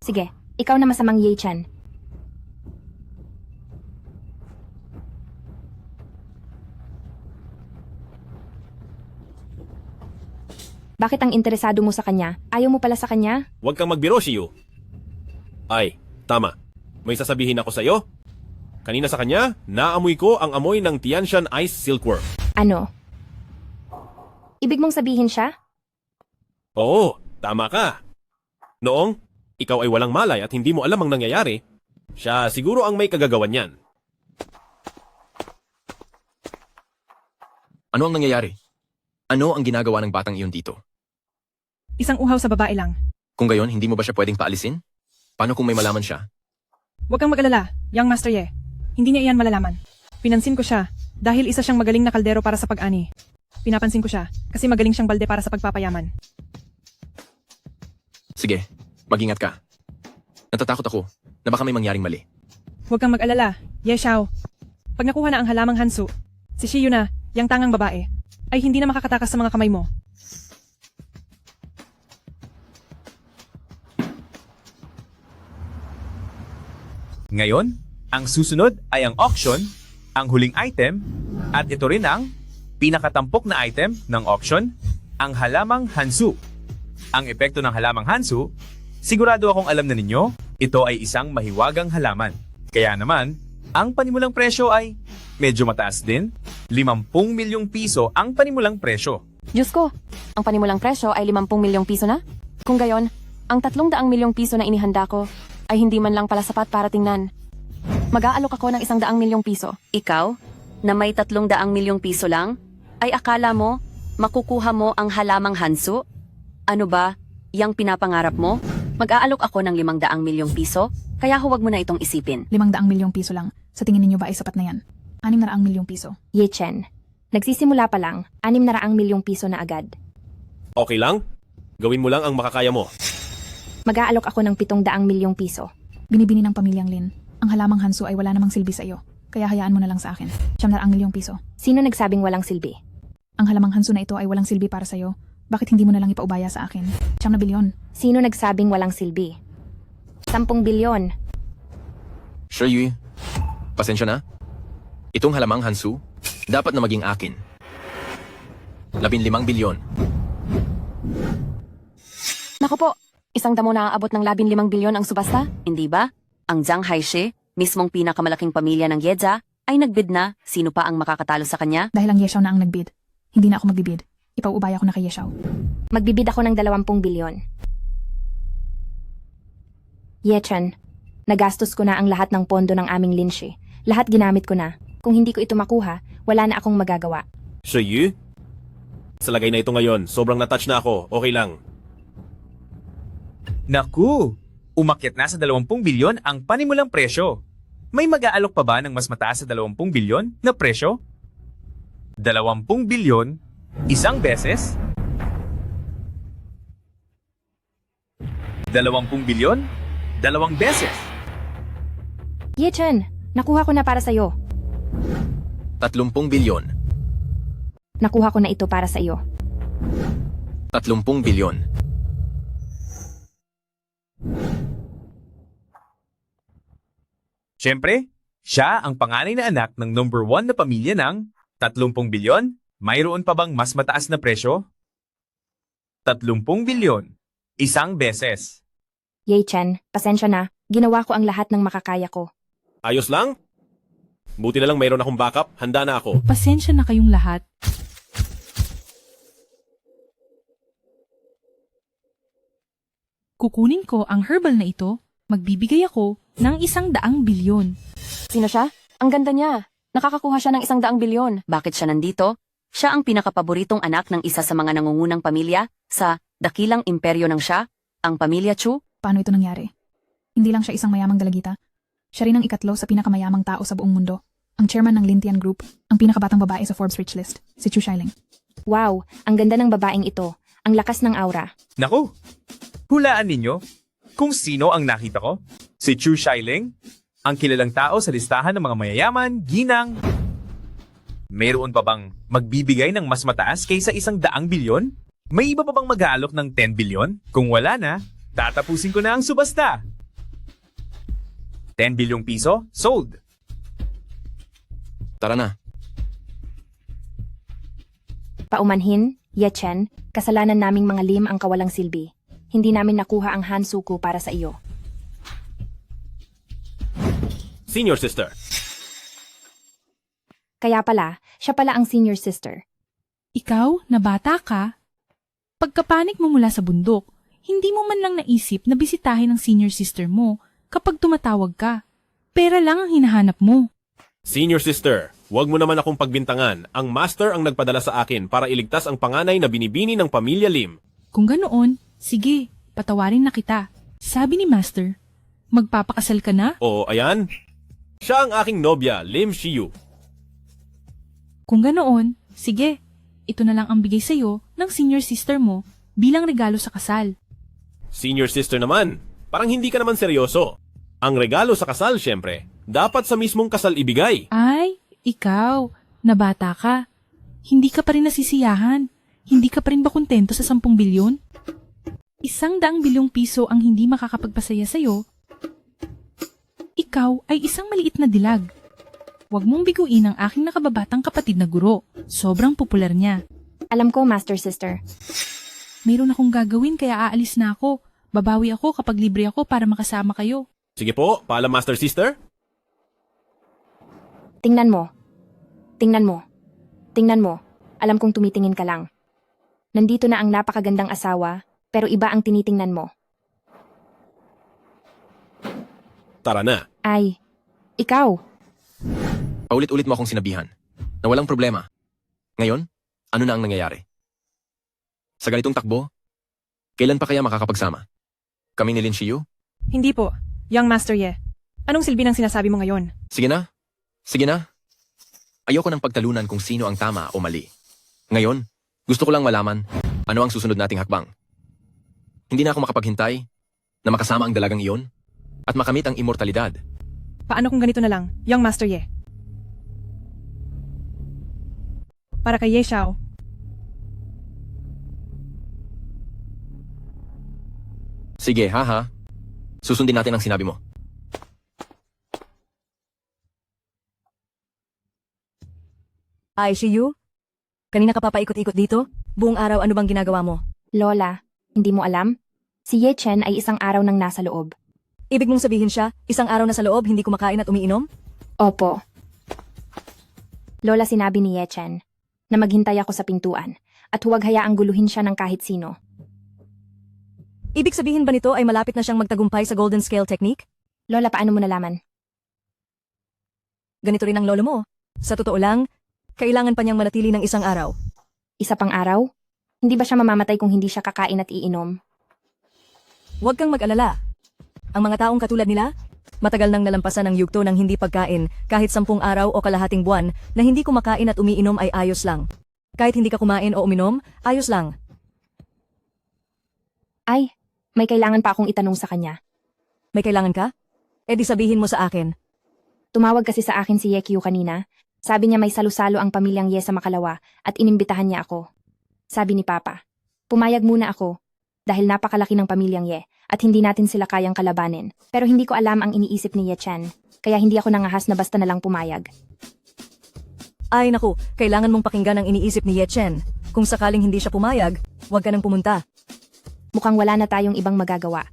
sige. Ikaw na masamang Ye Chen. Bakit ang interesado mo sa kanya? Ayaw mo pala sa kanya? Huwag kang magbiro, Shiyu. Ay, tama. May sasabihin ako sa'yo. Kanina sa kanya, naamoy ko ang amoy ng Tianshan Ice Silkworm. Ano? Ibig mong sabihin siya? Oo, tama ka. Noong, ikaw ay walang malay at hindi mo alam ang nangyayari, siya siguro ang may kagagawan niyan. Ano ang nangyayari? Ano ang ginagawa ng batang iyon dito? Isang uhaw sa babae lang. Kung gayon, hindi mo ba siya pwedeng paalisin? Paano kung may malaman siya? Huwag kang mag-alala, Young Master Ye. Hindi niya iyan malalaman. Pinansin ko siya dahil isa siyang magaling na kaldero para sa pag-ani. Pinapansin ko siya kasi magaling siyang balde para sa pagpapayaman. Sige, mag-ingat ka. Natatakot ako na baka may mangyaring mali. Huwag kang mag-alala, Ye Xiao. Pag nakuha na ang halamang Hansu, si Shiyu na, yang tangang babae, ay hindi na makakatakas sa mga kamay mo. Ngayon, ang susunod ay ang auction, ang huling item, at ito rin ang pinakatampok na item ng auction, ang halamang Hansu. Ang epekto ng halamang Hansu, sigurado akong alam na ninyo, ito ay isang mahiwagang halaman. Kaya naman, ang panimulang presyo ay medyo mataas din, 50 milyong piso ang panimulang presyo. Diyos ko, ang panimulang presyo ay 50 milyong piso na? Kung gayon, ang 300 milyong piso na inihanda ko ay hindi man lang pala sapat para tingnan. Mag-aalok ako ng 100 milyong piso. Ikaw, na may 300 milyong piso lang, ay akala mo, makukuha mo ang halamang Hansu? Ano ba, yang pinapangarap mo? Mag-aalok ako ng 500 milyong piso, kaya huwag mo na itong isipin. 500 milyong piso lang. Sa tingin ninyo ba ay sapat na yan? 600 milyong piso. Ye Chen, nagsisimula pa lang, 600 milyong piso na agad. Okay lang? Gawin mo lang ang makakaya mo. Mag-aalok ako ng 700 milyong piso. Binibini ng pamilyang Lin. Ang halamang Hansu ay wala namang silbi sa iyo. Kaya hayaan mo na lang sa akin. 900 milyong piso. Sino nagsabing walang silbi? Ang halamang Hansu na ito ay walang silbi para sa iyo. Bakit hindi mo na lang ipaubaya sa akin? 9 bilyon. Sino nagsabing walang silbi? 10 bilyon. Shiyu, pasensya na. Itong halamang Hansu, dapat na maging akin. 15 bilyon. Naku po, isang damo na aabot ng 15 bilyon ang subasta? Hindi ba? Ang Zhang Haixi, mismong pinakamalaking pamilya ng Yeza, ay nagbid na. Sino pa ang makakatalo sa kanya? Dahil ang Yeshao na ang nagbid. Hindi na ako magbibid. Ipauubaya ko na kay Yeshao. Magbibid ako ng 20 bilyon. Yechan, nagastos ko na ang lahat ng pondo ng aming linshi. Lahat ginamit ko na. Kung hindi ko ito makuha, wala na akong magagawa. Shiyu? Sa lagay na ito ngayon, sobrang natouch na ako. Okay lang. Naku! Umakyat na sa 20 bilyon ang panimulang presyo. May mag-aalok pa ba ng mas mataas sa 20 bilyon na presyo? 20 bilyon? Isang beses? 20 bilyon? 2 beses? Yechan, nakuha ko na para sa'yo. 30 bilyon. Nakuha ko na ito para sa iyo. 30 bilyon. Siyempre, siya ang panganay na anak ng number 1 na pamilya ng 30 bilyon. Mayroon pa bang mas mataas na presyo? 30 bilyon. Isang beses. Yechan, pasensya na. Ginawa ko ang lahat ng makakaya ko. Ayos lang? Buti na lang mayroon akong backup. Handa na ako. Pasensya na kayong lahat. Kukunin ko ang herbal na ito, magbibigay ako ng 100 bilyon. Sino siya? Ang ganda niya. Nakakakuha siya ng 100 bilyon. Bakit siya nandito? Siya ang pinakapaboritong anak ng isa sa mga nangungunang pamilya sa dakilang imperyo ng siya, ang pamilya Chu. Paano ito nangyari? Hindi lang siya isang mayamang dalagita. Siya rin ang ikatlo sa pinakamayamang tao sa buong mundo. Ang chairman ng Lintian Group, ang pinakabatang babae sa Forbes Rich List, si Chu Xiling. Wow, ang ganda ng babaeng ito. Ang lakas ng aura. Naku! Hulaan ninyo kung sino ang nakita ko? Si Chu Xiling? Ang kilalang tao sa listahan ng mga mayayaman, ginang. Mayroon pa bang magbibigay ng mas mataas kaysa 100 bilyon? May iba pa bang mag-aalok ng 10 bilyon? Kung wala na, tatapusin ko na ang subasta. 10 bilyong piso, sold. Tara na. Paumanhin, Yechan, kasalanan naming mga lim ang kawalang silbi. Hindi namin nakuha ang Hansuku para sa iyo. Senior sister. Kaya pala, siya pala ang senior sister. Ikaw, na bata ka, pagkapanik mo mula sa bundok, hindi mo man lang naisip na bisitahin ang senior sister mo kapag tumatawag ka. Pera lang ang hinahanap mo. Senior sister, huwag mo naman akong pagbintangan. Ang master ang nagpadala sa akin para iligtas ang panganay na binibini ng pamilya Lim. Kung ganoon, sige, patawarin na kita. Sabi ni Master, magpapakasal ka na? O, ayan. Siya ang aking nobya, Lim Shiyu. Kung ganoon, sige, ito na lang ang bigay sa'yo ng senior sister mo bilang regalo sa kasal. Senior sister naman, parang hindi ka naman seryoso. Ang regalo sa kasal, syempre, dapat sa mismong kasal ibigay. Ay, ikaw, na bata ka. Hindi ka pa rin nasisiyahan. Hindi ka pa rin ba kontento sa 10 bilyon? 100 bilyong piso ang hindi makakapagpasaya sa'yo. Ikaw ay isang maliit na dilag. Huwag mong biguin ang aking nakababatang kapatid na guro. Sobrang popular niya. Alam ko, Master Sister. Mayroon akong gagawin kaya aalis na ako. Babawi ako kapag libre ako para makasama kayo. Sige po, paalam Master Sister. Tingnan mo. Tingnan mo. Tingnan mo. Alam kong tumitingin ka lang. Nandito na ang napakagandang asawa, pero iba ang tinitingnan mo. Tara na. Ay, ikaw. Paulit-ulit mo akong sinabihan na walang problema. Ngayon, ano na ang nangyayari? Sa ganitong takbo, kailan pa kaya makakapagsama? Kami ni Lin Shiyu? Hindi po, Young Master Ye. Anong silbi ng sinasabi mo ngayon? Sige na. Sige na. Ayoko ng pagtalunan kung sino ang tama o mali. Ngayon, gusto ko lang malaman ano ang susunod nating hakbang. Hindi na ako makapaghintay na makasama ang dalagang iyon at makamit ang immortalidad. Paano kung ganito na lang, Young Master Ye? Para kay Ye Xiao. Sige, haha. Susundin natin ang sinabi mo. Ay, Shiyu? Kanina ka pa paikot-ikot dito? Buong araw ano bang ginagawa mo? Lola, hindi mo alam? Si Ye Chen ay isang araw nang nasa loob. Ibig mong sabihin siya, isang araw na sa loob, hindi kumakain at umiinom? Opo. Lola, sinabi ni Ye Chen na maghintay ako sa pintuan at huwag hayaang guluhin siya ng kahit sino. Ibig sabihin ba nito ay malapit na siyang magtagumpay sa Golden Scale Technique? Lola, paano mo nalaman? Ganito rin ang lolo mo. Sa totoo lang, kailangan pa niyang manatili ng isang araw. Isa pang araw? Hindi ba siya mamamatay kung hindi siya kakain at iinom? Huwag kang mag-alala. Ang mga taong katulad nila, matagal nang nalampasan ang yugto ng hindi pagkain kahit 10 araw o kalahating buwan na hindi kumakain at umiinom ay ayos lang. Kahit hindi ka kumain o uminom, ayos lang. Ay, may kailangan pa akong itanong sa kanya. May kailangan ka? E di sabihin mo sa akin. Tumawag kasi sa akin si Ye Kyu kanina. Sabi niya may salusalo ang pamilyang Ye sa Makalawa at inimbitahan niya ako. Sabi ni Papa, pumayag muna ako dahil napakalaki ng pamilyang Ye at hindi natin sila kayang kalabanin. Pero hindi ko alam ang iniisip ni Ye Chen, kaya hindi ako nangahas na basta na lang pumayag. Ay naku, kailangan mong pakinggan ang iniisip ni Ye Chen. Kung sakaling hindi siya pumayag, huwag ka nang pumunta. Mukhang wala na tayong ibang magagawa.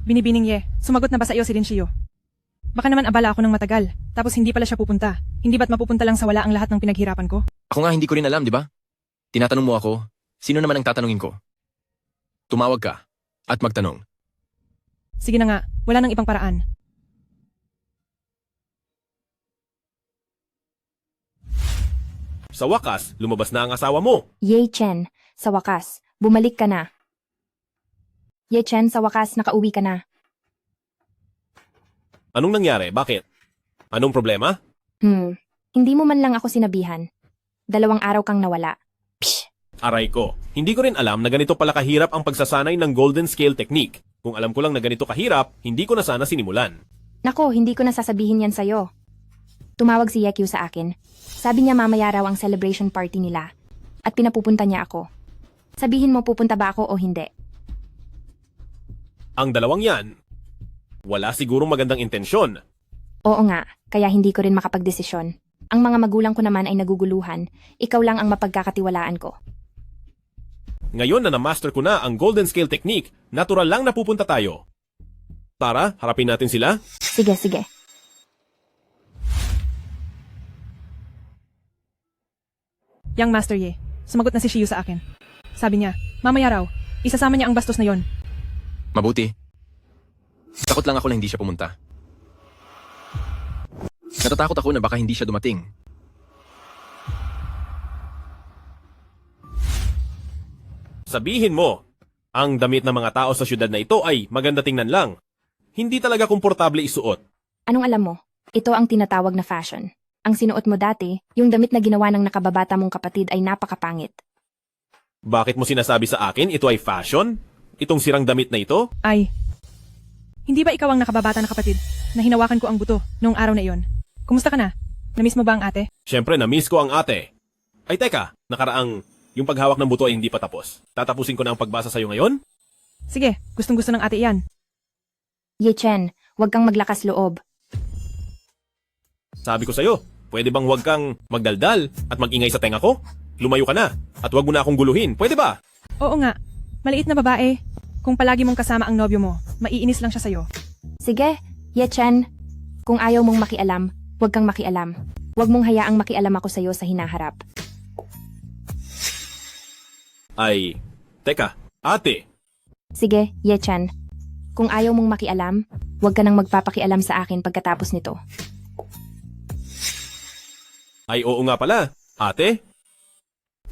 Binibining Ye, sumagot na ba sa iyo si Lin Shiyu? Baka naman abala ako ng matagal, tapos hindi pala siya pupunta. Hindi ba't mapupunta lang sa wala ang lahat ng pinaghirapan ko? Ako nga hindi ko rin alam, di ba? Tinatanong mo ako, sino naman ang tatanungin ko? Tumawag ka at magtanong. Sige na nga, wala nang ibang paraan. Sa wakas, lumabas na ang asawa mo. Ye Chen, sa wakas, bumalik ka na. Ye Chen, sa wakas, nakauwi ka na. Anong nangyari? Bakit? Anong problema? Hindi mo man lang ako sinabihan. 2 araw kang nawala. Aray ko, hindi ko rin alam na ganito pala kahirap ang pagsasanay ng Golden Scale Technique. Kung alam ko lang na ganito kahirap, hindi ko na sana sinimulan. Nako, hindi ko na sasabihin yan sa'yo. Tumawag si Ye Kyu sa akin. Sabi niya mamaya raw ang celebration party nila. At pinapupunta niya ako. Sabihin mo pupunta ba ako o hindi? Ang dalawang yan, wala sigurong magandang intensyon. Oo nga, kaya hindi ko rin makapagdesisyon. Ang mga magulang ko naman ay naguguluhan. Ikaw lang ang mapagkakatiwalaan ko. Ngayon na na-master ko na ang Golden Scale Technique, natural lang na pupunta tayo. Tara, harapin natin sila. Sige, sige. Young Master Ye, sumagot na si Shiyu sa akin. Sabi niya, mamaya raw, isasama niya ang bastos na yon. Mabuti. Takot lang ako na hindi siya pumunta. Natatakot ako na baka hindi siya dumating. Sabihin mo, ang damit ng mga tao sa syudad na ito ay maganda tingnan lang. Hindi talaga komportable isuot. Anong alam mo? Ito ang tinatawag na fashion. Ang sinuot mo dati, yung damit na ginawa ng nakababata mong kapatid ay napakapangit. Bakit mo sinasabi sa akin ito ay fashion? Itong sirang damit na ito? Ay, hindi ba ikaw ang nakababata na kapatid na hinawakan ko ang buto noong araw na iyon? Kumusta ka na? Namiss mo ba ang ate? Siyempre, na-miss ko ang ate. Ay teka, nakaraang yung paghawak ng buto ay hindi pa tapos. Tatapusin ko na ang pagbasa sa'yo ngayon? Sige, gustong-gusto ng ate iyan. Ye Chen, huwag kang maglakas loob. Sabi ko sa'yo, pwede bang huwag kang magdaldal at magingay sa tenga ko? Lumayo ka na at huwag mo na akong guluhin, pwede ba? Oo nga, maliit na babae. Kung palagi mong kasama ang nobyo mo, maiinis lang siya sa'yo. Sige, Ye Chen. Kung ayaw mong makialam, huwag kang makialam. Huwag mong hayaang makialam ako sa'yo sa hinaharap. Ay, teka, ate. Sige, Ye Chen. Kung ayaw mong makialam, huwag ka nang magpapakialam sa akin pagkatapos nito. Ay oo nga pala, ate.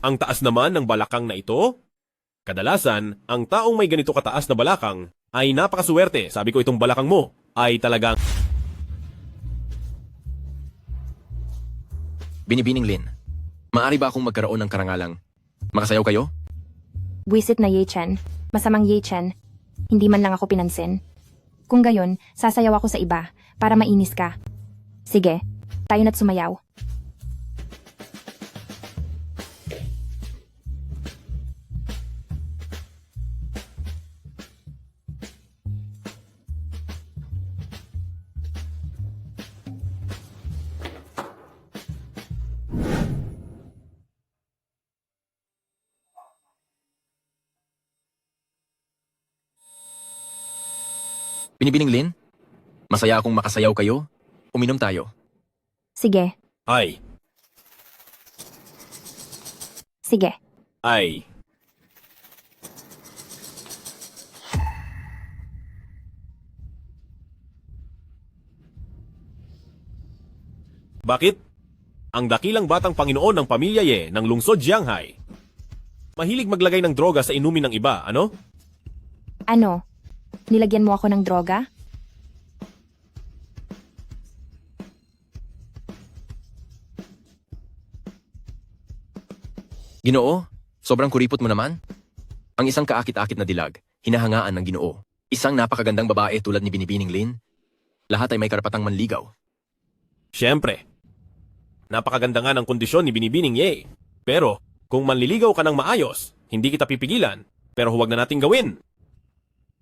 Ang taas naman ng balakang na ito? Kadalasan, ang taong may ganito kataas na balakang ay napakaswerte. Sabi ko itong balakang mo ay talagang... Binibining Lin, maaari ba akong magkaroon ng karangalang? Makasayaw kayo? Buisit na Ye Chen. Masamang Ye Chen. Hindi man lang ako pinansin. Kung gayon, sasayaw ako sa iba para mainis ka. Sige, tayo na't sumayaw. Binibining Lin, masaya akong makasayaw kayo. Uminom tayo. Sige, Ay, sige. ay. Bakit? Ang dakilang batang Panginoon ng pamilya Ye ng lungsod Jianghai. Mahilig maglagay ng droga sa inumin ng iba, ano? Ano? Nilagyan mo ako ng droga? Ginoo, sobrang kuripot mo naman. Ang isang kaakit-akit na dilag, hinahangaan ng Ginoo. Isang napakagandang babae tulad ni Binibining Lin. Lahat ay may karapatang manligaw. Siyempre. Napakaganda nga ng kondisyon ni Binibining Ye. Pero, kung manliligaw ka ng maayos, hindi kita pipigilan. Pero huwag na nating gawin.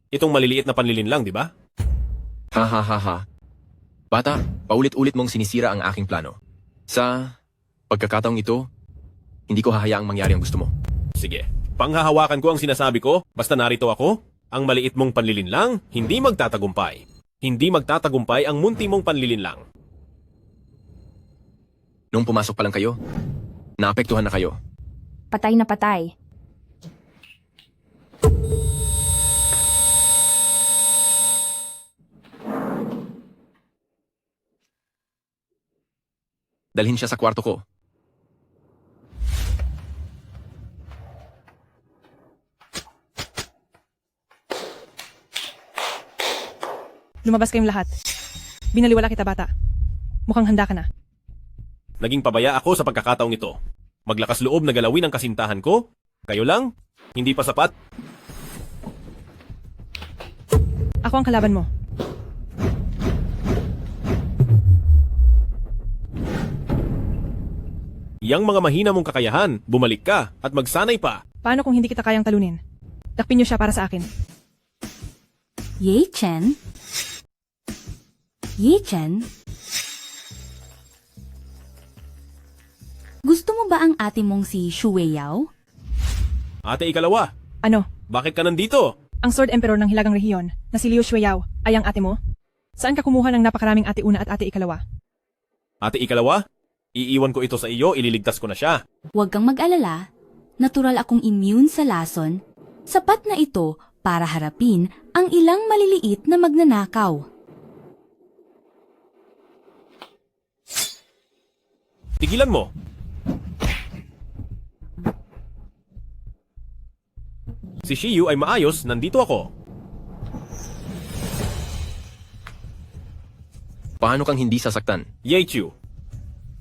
Itong maliliit na panlilin lang, di ba? Ha ha ha ha. Bata, paulit-ulit mong sinisira ang aking plano. Sa pagkakataong ito, hindi ko hahayaang mangyari ang gusto mo. Sige. Panghahawakan ko ang sinasabi ko, basta narito ako. Ang maliit mong panlilin lang, hindi magtatagumpay. Hindi magtatagumpay ang munti mong panlilin lang. Nung pumasok pa lang kayo, naapektuhan na kayo. Patay na patay. Dalhin siya sa kwarto ko. Lumabas kayong lahat. Binaliwala kita, bata. Mukhang handa ka na. Naging pabaya ako sa pagkakataong ito. Maglakas loob na galawin ang kasintahan ko? Kayo lang? Hindi pa sapat? Ako ang kalaban mo. Yang mga mahina mong kakayahan, bumalik ka at magsanay pa. Paano kung hindi kita kayang talunin? Dakpin niyo siya para sa akin. Ye Chen? Ye Chen? Gusto mo ba ang ate mong si Shu Weiyao? Ate ikalawa, Ano? bakit ka nandito? Ang Sword Emperor ng Hilagang Rehiyon na si Liu Shuiyao ay ang ate mo? Saan ka kumuha ng napakaraming ate una at ate ikalawa? Ate ikalawa, iiwan ko ito sa iyo, ililigtas ko na siya. Huwag kang mag-alala. Natural akong immune sa lason. Sapat na ito para harapin ang ilang maliliit na magnanakaw. Tigilan mo. Si Shiyu ay maayos, nandito ako. Paano kang hindi sasaktan? Yechiu,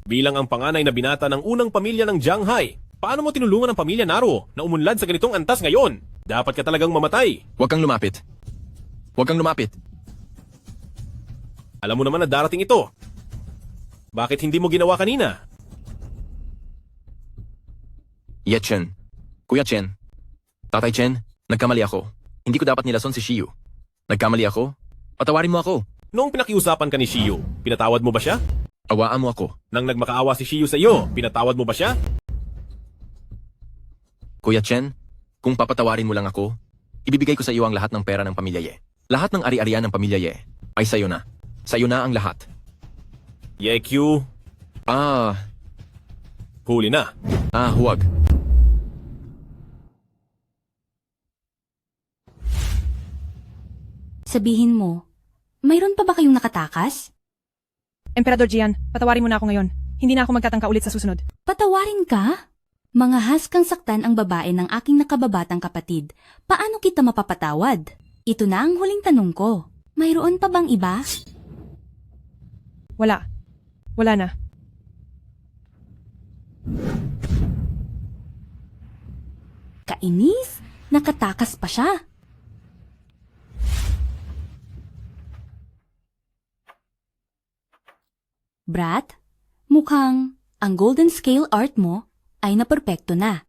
bilang ang panganay na binata ng unang pamilya ng Jianghai, paano mo tinulungan ang pamilya Naruo na umunlad sa ganitong antas ngayon? Dapat ka talagang mamatay. Huwag kang lumapit. Huwag kang lumapit. Alam mo naman na darating ito. Bakit hindi mo ginawa kanina? Ye Chen. Kuya Chen. Tatay Chen, nagkamali ako. Hindi ko dapat nilason si Shiyu. Nagkamali ako? Patawarin mo ako. Noong pinakiusapan ka ni Shiyu, pinatawad mo ba siya? Awaan mo ako. Nang nagmakaawa si Shiyu sa iyo, pinatawad mo ba siya? Kuya Chen, kung papatawarin mo lang ako, ibibigay ko sa iyo ang lahat ng pera ng pamilya Ye. Lahat ng ari-arian ng pamilya Ye ay sayo na. Sayo na ang lahat. Yekyu. Huli na. Huwag. Sabihin mo, mayroon pa ba kayong nakatakas? Emperador Jian, patawarin mo na ako ngayon. Hindi na ako magtatangka ulit sa susunod. Patawarin ka? Mangahas kang saktan ang babae ng aking nakababatang kapatid. Paano kita mapapatawad? Ito na ang huling tanong ko. Mayroon pa bang iba? Wala. Wala na. Kainis? Nakatakas pa siya. Brat, mukhang ang golden scale art mo ay naperpekto na.